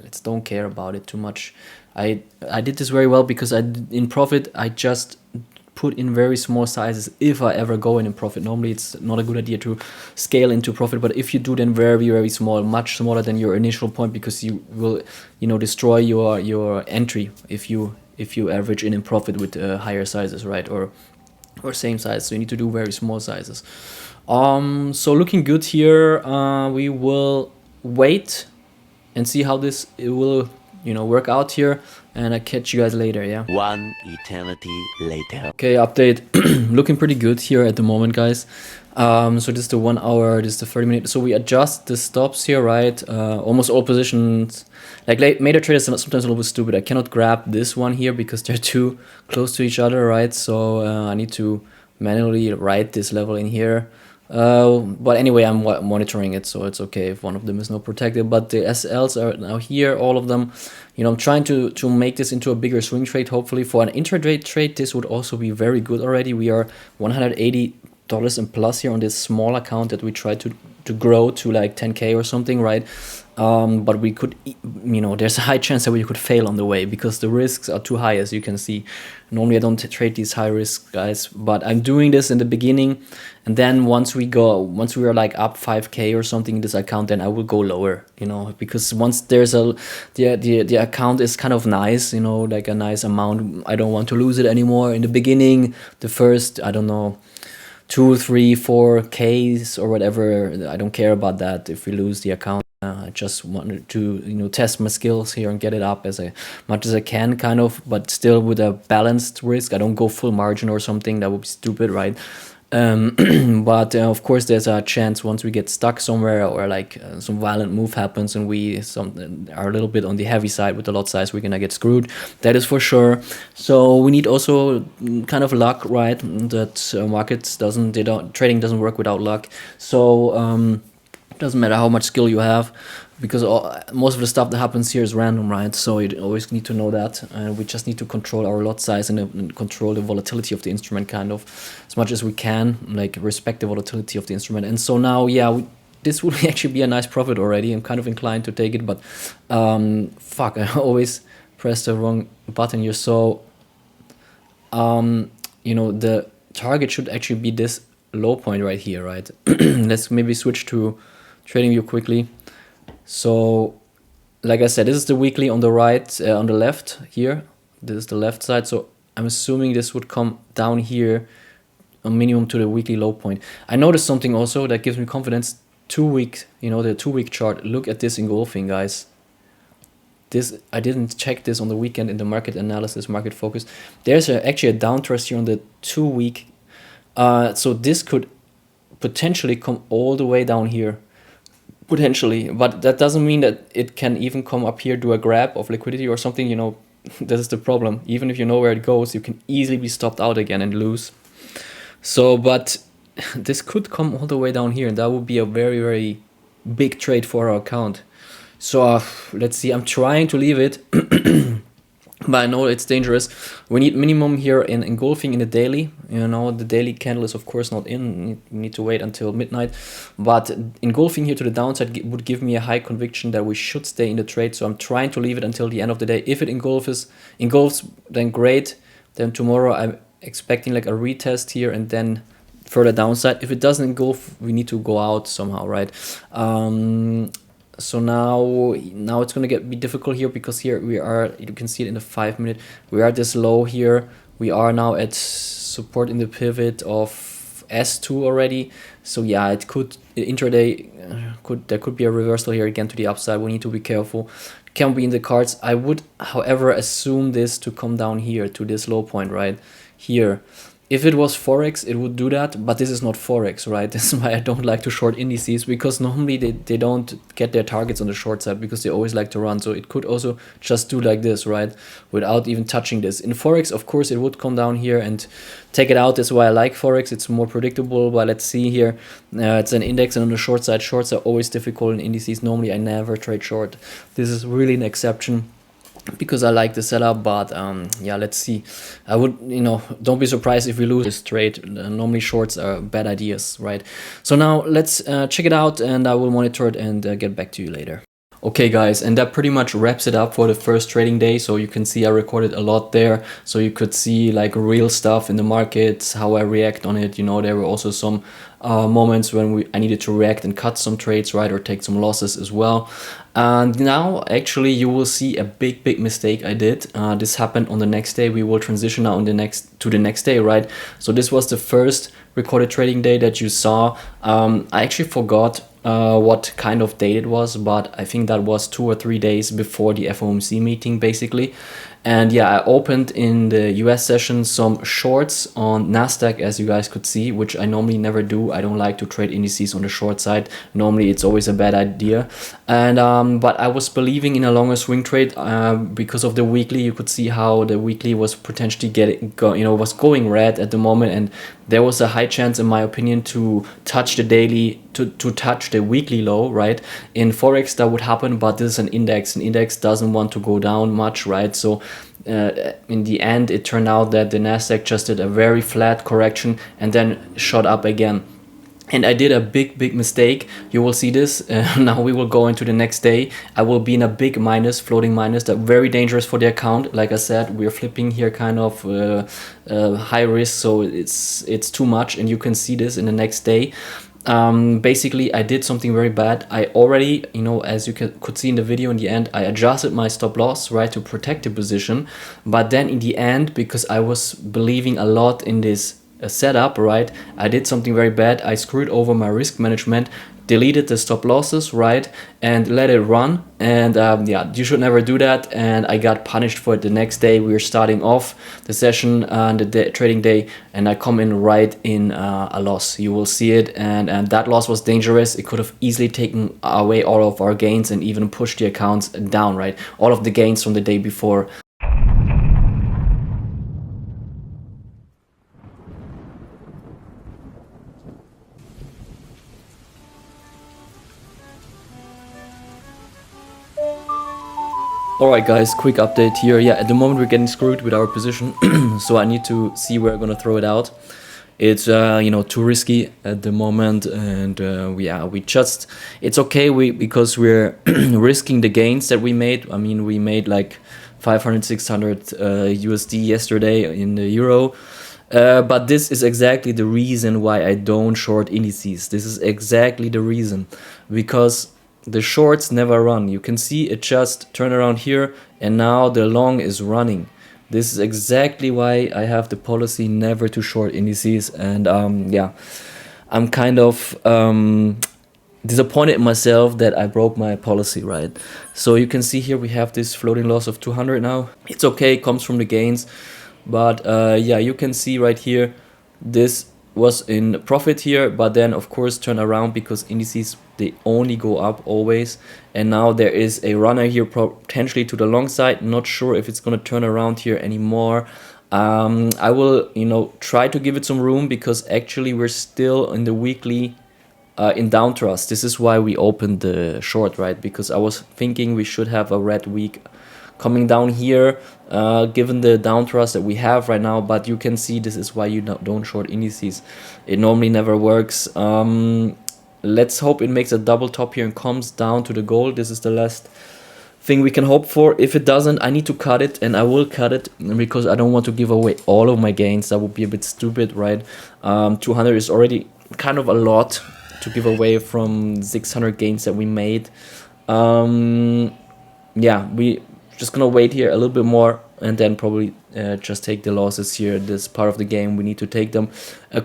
Let's don't care about it too much. I did this very well because in profit I just put in very small sizes if I ever go in profit. Normally it's not a good idea to scale into profit, but if you do, then very, very small, much smaller than your initial point, because you will, destroy your entry if you average in profit with higher sizes, right? Or same size. So you need to do very small sizes. So looking good here. We will wait and see how this will work out here, and I catch you guys later. Yeah, One eternity later. okay, update. Looking pretty good here at the moment, guys. So this is the 1 hour, this is the 30-minute. So we adjust the stops here, right? Almost all positions, like meta traders are sometimes a little bit stupid. I cannot grab this one here because they're too close to each other, right? So I need to manually write this level in here. But anyway, I'm monitoring it, so it's okay if one of them is not protected. But the SLs are now here, all of them. I'm trying to make this into a bigger swing trade. Hopefully for an intraday trade, this would also be very good already. We are $180 and plus here on this small account that we try to grow to like 10K or something, right? But we could, there's a high chance that we could fail on the way because the risks are too high, as you can see. Normally I don't trade these high risks, guys, but I'm doing this in the beginning, and then once we are like up 5K or something in this account, then I will go lower, because once there's the account is kind of nice, like a nice amount, I don't want to lose it anymore. In the beginning, the first, I don't know, 2, 3, 4Ks or whatever, I don't care about that if we lose the account. I just wanted to test my skills here and get it up as much as I can, kind of, but still with a balanced risk. I don't go full margin or something, that would be stupid, right? But of course there's a chance once we get stuck somewhere, or like some violent move happens and we are a little bit on the heavy side with the lot size, we're gonna get screwed. That is for sure. So we need also kind of luck, right? That markets trading doesn't work without luck. So it doesn't matter how much skill you have, because most of the stuff that happens here is random, right? So you always need to know that, and we just need to control our lot size and control the volatility of the instrument, kind of, as much as we can, like respect the volatility of the instrument. And so now, yeah, this would actually be a nice profit already. I'm kind of inclined to take it, but fuck, I always press the wrong button here. So the target should actually be this low point right here, right? Let's maybe switch to TradingView quickly. So like I said, this is the weekly on the right, on the left here. This is the left side. So I'm assuming this would come down here, a minimum to the weekly low point. I noticed something also that gives me confidence. 2 week, the 2-week chart. Look at this engulfing, guys. This, I didn't check this on the weekend in the market analysis, market focus. There's actually a downtrust here on the 2-week. So this could potentially come all the way down here. Potentially, but that doesn't mean that it can even come up here, do a grab of liquidity or something. This is the problem. Even if you know where it goes, you can easily be stopped out again and lose. So, but this could come all the way down here, and that would be a very, very big trade for our account. So let's see, I'm trying to leave it, but I know it's dangerous. We need minimum here in engulfing in the daily. You know, the daily candle is of course not in. We need to wait until midnight. But engulfing here to the downside would give me a high conviction that we should stay in the trade. So I'm trying to leave it until the end of the day. If it engulfs, then great. Then tomorrow I'm expecting like a retest here and then further downside. If it doesn't engulf, we need to go out somehow, right? So now it's gonna be difficult here, because here we are, you can see it in the 5 minute, we are this low here. We are now at support in the pivot of S2 already. So yeah, it could intraday there could be a reversal here again to the upside. We need to be careful. Can be in the cards. I would, however, assume this to come down here to this low point right here. If it was Forex, it would do that, but this is not Forex, right? This is why I don't like to short indices, because normally they don't get their targets on the short side, because they always like to run. So it could also just do like this, right? Without even touching this. In Forex, of course, it would come down here and take it out. That's why I like Forex. It's more predictable, but let's see here. It's an index, and on the short side, shorts are always difficult in indices. Normally, I never trade short. This is really an exception, because I like the setup, but yeah, let's see. I would, don't be surprised if we lose this trade. Normally shorts are bad ideas, right? So now let's check it out, and I will monitor it and get back to you later. Okay guys, and that pretty much wraps it up for the first trading day. So you can see I recorded a lot there, so you could see like real stuff in the markets, how I react on it. There were also some moments when I needed to react and cut some trades, right, or take some losses as well. And now actually you will see a big mistake I did. This happened on the next day. We will transition now to the next day, right? So this was the first recorded trading day that you saw. I actually forgot what kind of date it was, but I think that was 2 or 3 days before the FOMC meeting basically. And yeah, I opened in the US session some shorts on Nasdaq, as you guys could see, which I normally never do. I don't like to trade indices on the short side. Normally it's always a bad idea. And but I was believing in a longer swing trade because of the weekly. You could see how the weekly was potentially was going red at the moment, and there was a high chance, in my opinion, to touch the daily, to touch the weekly low, right? In Forex that would happen, but this is an index. An index doesn't want to go down much, right? So in the end, it turned out that the Nasdaq just did a very flat correction and then shot up again. And I did a big mistake. You will see this. Now we will go into the next day. I will be in a big minus, floating minus. That's very dangerous for the account. Like I said, we're flipping here kind of high risk, so it's too much. And you can see this in the next day. Basically, I did something very bad. I already, as you could see in the video in the end, I adjusted my stop loss, right, to protect the position. But then in the end, because I was believing a lot in this setup, right, I did something very bad. I screwed over my risk management, deleted the stop losses, right, and let it run. And yeah, you should never do that, and I got punished for it. The next day we were starting off the session and the trading day, and I come in right in a loss. You will see it, and that loss was dangerous. It could have easily taken away all of our gains and even pushed the accounts down, right, all of the gains from the day before. Alright guys, quick update here. Yeah, at the moment we're getting screwed with our position, so I need to see where I'm gonna throw it out. It's too risky at the moment, and yeah, it's okay because we're risking the gains that we made. I mean, we made like 500, 600 USD yesterday in the euro. But this is exactly the reason why I don't short indices. This is exactly the reason, because the shorts never run. You can see it just turn around here, and now the long is running. This is exactly why I have the policy never to short indices. And yeah, I'm kind of disappointed in myself that I broke my policy, right? So you can see here we have this floating loss of 200 now. It's okay, it comes from the gains, but yeah, you can see right here this was in profit here, but then of course turn around, because indices, they only go up always. And now there is a runner here potentially to the long side. Not sure if it's going to turn around here anymore. I will, you know, try to give it some room because actually we're still in the weekly in down trust. This is why we opened the short, right? Because I was thinking we should have a red week coming down here, given the down trust that we have right now. But you can see this is why you don't short indices. It normally never works. Let's hope it makes a double top here and comes down to the gold. This is the last thing we can hope for. If it doesn't, I need to cut it, and I will cut it because I don't want to give away all of my gains. That would be a bit stupid, right? 200 is already kind of a lot to give away from 600 gains that we made. Yeah, we just gonna wait here a little bit more and then probably just take the losses here. This part of the game, we need to take them.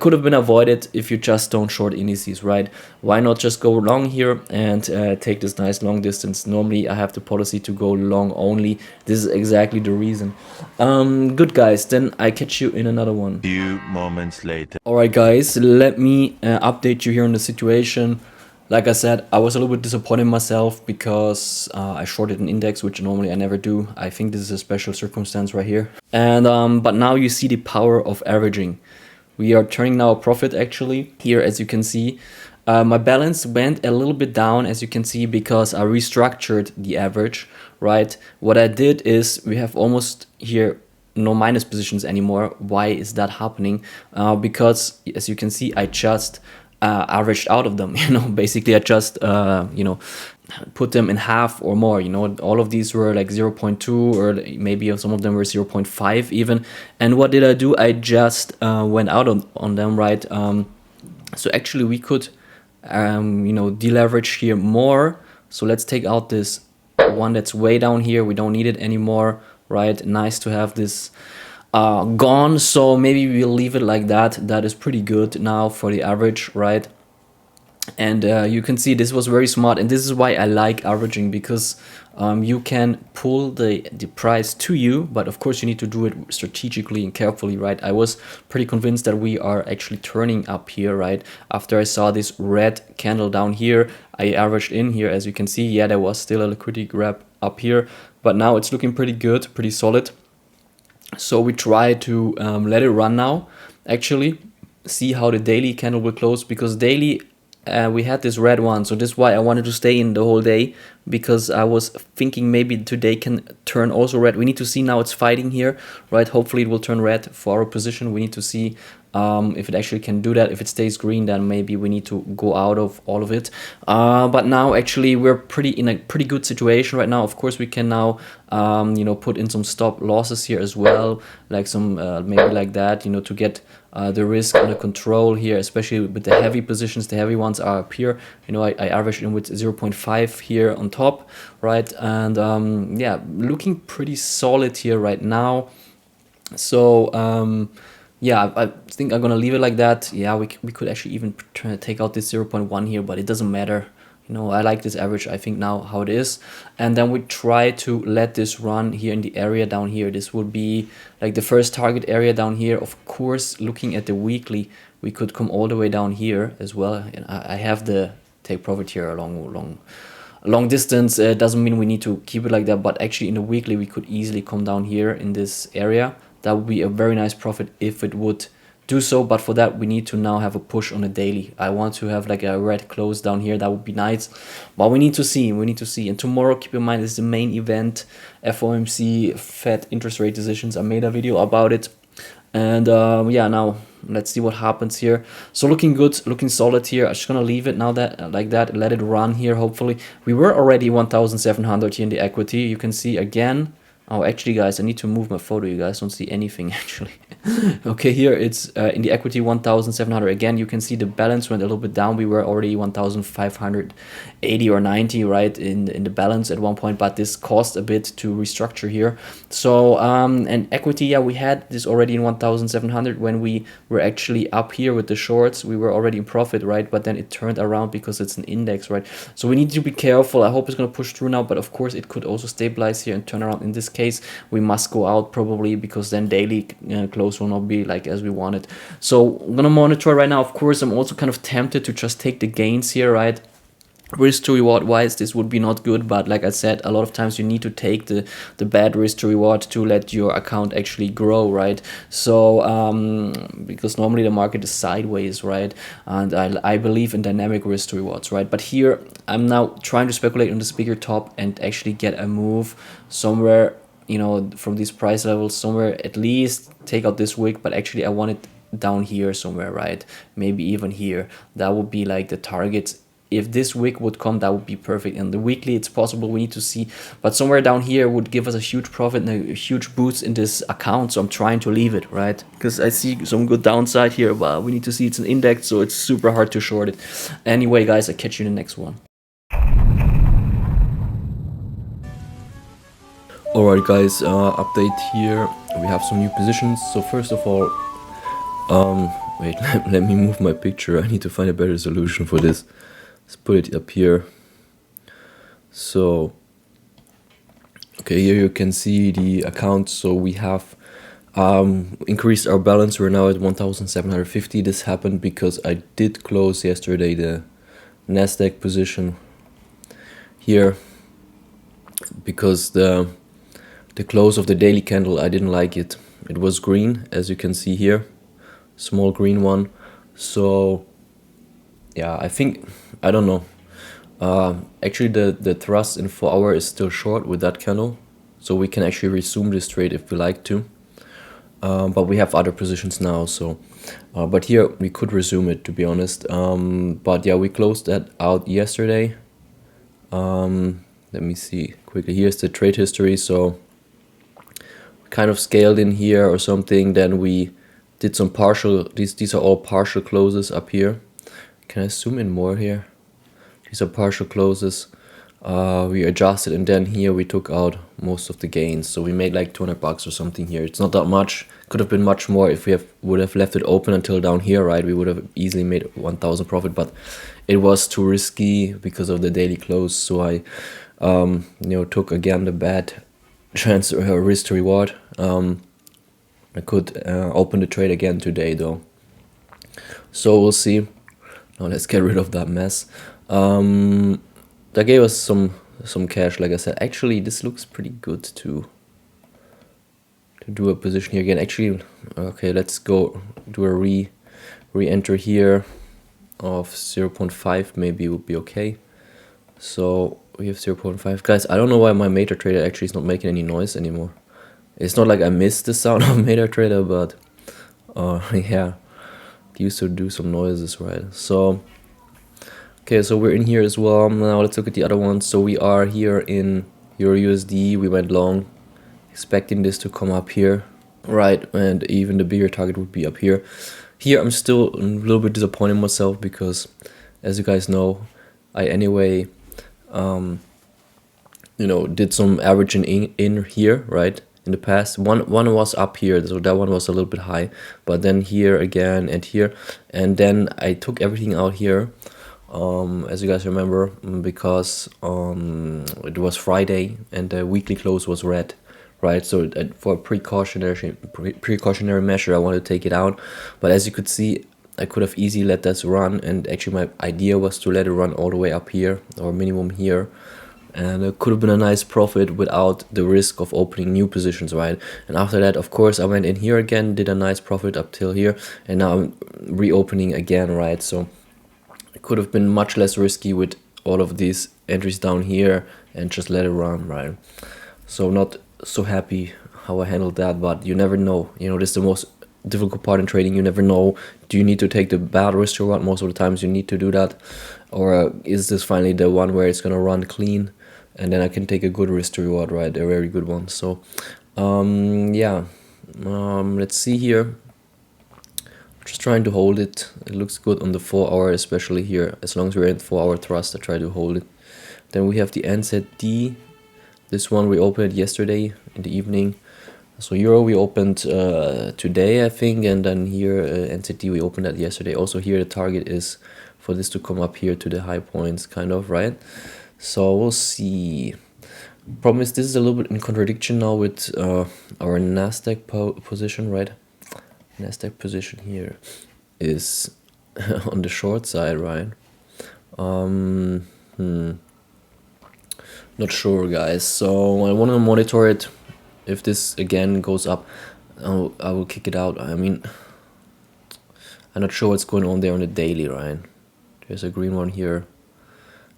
Could have been avoided if you just don't short indices, right? Why not just go long here and take this nice long distance? Normally I have the policy to go long only. This is exactly the reason. Good guys, then I catch you in another one. Few moments later. Alright guys, let me update you here on the situation. Like I said, I was a little bit disappointed in myself because I shorted an index, which normally I never do. I think this is a special circumstance right here. And but now you see the power of averaging. We are turning now a profit actually here, as you can see. My balance went a little bit down, as you can see, because I restructured the average, right? What I did is we have almost here no minus positions anymore. Why is that happening? Because as you can see, I just averaged out of them, you know. Basically I just you know, put them in half or more, you know. All of these were like 0.2 or maybe some of them were 0.5 even. And what did I do? I just went out on them, right? So actually we could you know, deleverage here more. So let's take out this one that's way down here. We don't need it anymore, right? Nice to have this gone. So maybe we'll leave it like that. That is pretty good now for the average, right? And you can see this was very smart, and this is why I like averaging, because you can pull the price to you, but of course you need to do it strategically and carefully, right? I was pretty convinced that we are actually turning up here, right? After I saw this red candle down here, I averaged in here. As you can see, yeah, there was still a liquidity grab up here, but now it's looking pretty good, pretty solid. So we try to let it run now, actually see how the daily candle will close, because daily we had this red one. So this is why I wanted to stay in the whole day, because I was thinking maybe today can turn also red. We need to see now. It's fighting here, right? Hopefully it will turn red for our position. We need to see if it actually can do that. If it stays green, then maybe we need to go out of all of it. But now actually we're in a pretty good situation right now. Of course we can now you know, put in some stop losses here as well, like some maybe like that, you know, to get the risk under control here, especially with the heavy positions. The heavy ones are up here, you know. I averaged in with 0.5 here on top, right? And yeah, looking pretty solid here right now. So yeah, I think I'm gonna leave it like that. Yeah, we could actually even try to take out this 0.1 here, but it doesn't matter. You know, I like this average, I think, now how it is. And then we try to let this run here in the area down here. This would be like the first target area down here. Of course, looking at the weekly, we could come all the way down here as well. And I have the take profit here along long distance. Doesn't mean we need to keep it like that, but actually in the weekly we could easily come down here in this area. That would be a very nice profit if it would do so, but for that we need to now have a push on a daily. I want to have like a red close down here. That would be nice, but we need to see. And tomorrow, keep in mind, is the main event, FOMC Fed interest rate decisions. I made a video about it, and yeah, now let's see what happens here. So looking good, looking solid here. I'm just gonna leave it now, that like that, let it run here. Hopefully we were already 1,700 here in the equity. You can see again. Oh, actually, guys, I need to move my photo. You guys don't see anything, actually. Okay, here it's in the equity 1,700. Again, you can see the balance went a little bit down. We were already 1,580 or 90, right, in the balance at one point, but this cost a bit to restructure here. So, and equity, yeah, we had this already in 1,700 when we were actually up here with the shorts. We were already in profit, right, but then it turned around because it's an index, right? So we need to be careful. I hope it's going to push through now, but of course it could also stabilize here and turn around. In this case, we must go out probably, because then daily close will not be like as we want it. So I'm gonna monitor right now. Of course, I'm also kind of tempted to just take the gains here, right? risk to reward wise, this would be not good, but like I said, a lot of times you need to take the bad risk to reward to let your account actually grow, right? So because normally the market is sideways, right? And I believe in dynamic risk to rewards, right? But here I'm now trying to speculate on this bigger top and actually get a move somewhere, you know, from these price levels, somewhere at least take out this wick, but actually I want it down here somewhere, right? Maybe even here. That would be like the target. If this wick would come, that would be perfect. And the weekly, it's possible, we need to see, but somewhere down here would give us a huge profit and a huge boost in this account. So I'm trying to leave it, right? Because I see some good downside here, but we need to see it's an index, so it's super hard to short it. Anyway, guys, I'll catch you in the next one. Alright guys, update here. We have some new positions. So first of all, wait, let me move my picture. I need to find a better solution for this. Let's put it up here. So, okay, here you can see the account. So we have increased our balance. We're now at 1,750. This happened because I did close yesterday the Nasdaq position here, because the close of the daily candle, I didn't like it. It was green, as you can see here, small green one. So yeah, I think, I don't know. Actually the thrust in 4 hour is still short with that candle, so we can actually resume this trade if we like to. But we have other positions now, so but here we could resume it, to be honest. But yeah, we closed that out yesterday. Let me see quickly. Here's the trade history. So kind of scaled in here or something, then we did some partial, these are all partial closes up here. Can I zoom in more here? These are partial closes. We adjusted, and then here we took out most of the gains, so we made like 200 bucks or something here. It's not that much, could have been much more if we would have left it open until down here, right? We would have easily made 1,000 profit, but it was too risky because of the daily close. So I you know, took again the bad transfer risk to reward. I could open the trade again today though, so we'll see. Now let's get rid of that mess. That gave us some cash, like I said. Actually, this looks pretty good to do a position here again. Actually, okay, let's go do a re-enter here of 0.5, maybe would be okay. So we have 0.5. Guys, I don't know why my MetaTrader actually is not making any noise anymore. It's not like I missed the sound of MetaTrader, but yeah, it used to do some noises, right? So okay, so we're in here as well. Now let's look at the other ones. So we are here in EURUSD. We went long, expecting this to come up here, right? And even the bigger target would be up here. Here I'm still a little bit disappointed in myself because, as you guys know, I anyway you know, did some averaging in here, right? In the past, one was up here, so that one was a little bit high, but then here again and here, and then I took everything out here, as you guys remember, because it was Friday and the weekly close was red, right? So for a precautionary measure, I wanted to take it out, but as you could see, I could have easily let this run, and actually my idea was to let it run all the way up here, or minimum here, and it could have been a nice profit without the risk of opening new positions, right? And after that, of course, I went in here again, did a nice profit up till here, and now I'm reopening again, right? So it could have been much less risky with all of these entries down here and just let it run, right? So not so happy how I handled that, but you never know. You know, this is the most difficult part in trading. You never know, do you need to take the bad risk to run? Most of the times you need to do that, or is this finally the one where it's gonna run clean and then I can take a good risk to reward, right? A very good one. So yeah, let's see here. Just trying to hold it. It looks good on the 4 hour, especially here. As long as we're in 4 hour thrust, I try to hold it. Then we have the NZD. This one we opened yesterday in the evening. So Euro we opened today, I think, and then here NZD we opened that yesterday. Also here the target is for this to come up here to the high points, kind of, right? So we'll see. Problem is, this is a little bit in contradiction now with our Nasdaq position, right? Nasdaq position here is on the short side, right? Not sure, guys. So I want to monitor it. If this again goes up, I will kick it out. I mean, I'm not sure what's going on there on the daily, right? There's a green one here.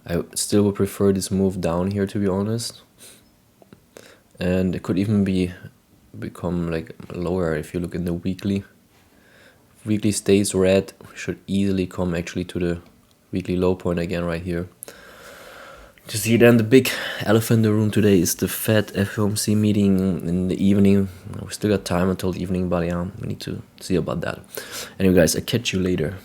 I still would prefer this move down here, to be honest. And it could even become like lower if you look in the weekly. If weekly stays red, we should easily come actually to the weekly low point again right here. To see then the big elephant in the room today is the Fed FOMC meeting in the evening. We still got time until the evening, but yeah, we need to see about that. Anyway guys, I'll catch you later.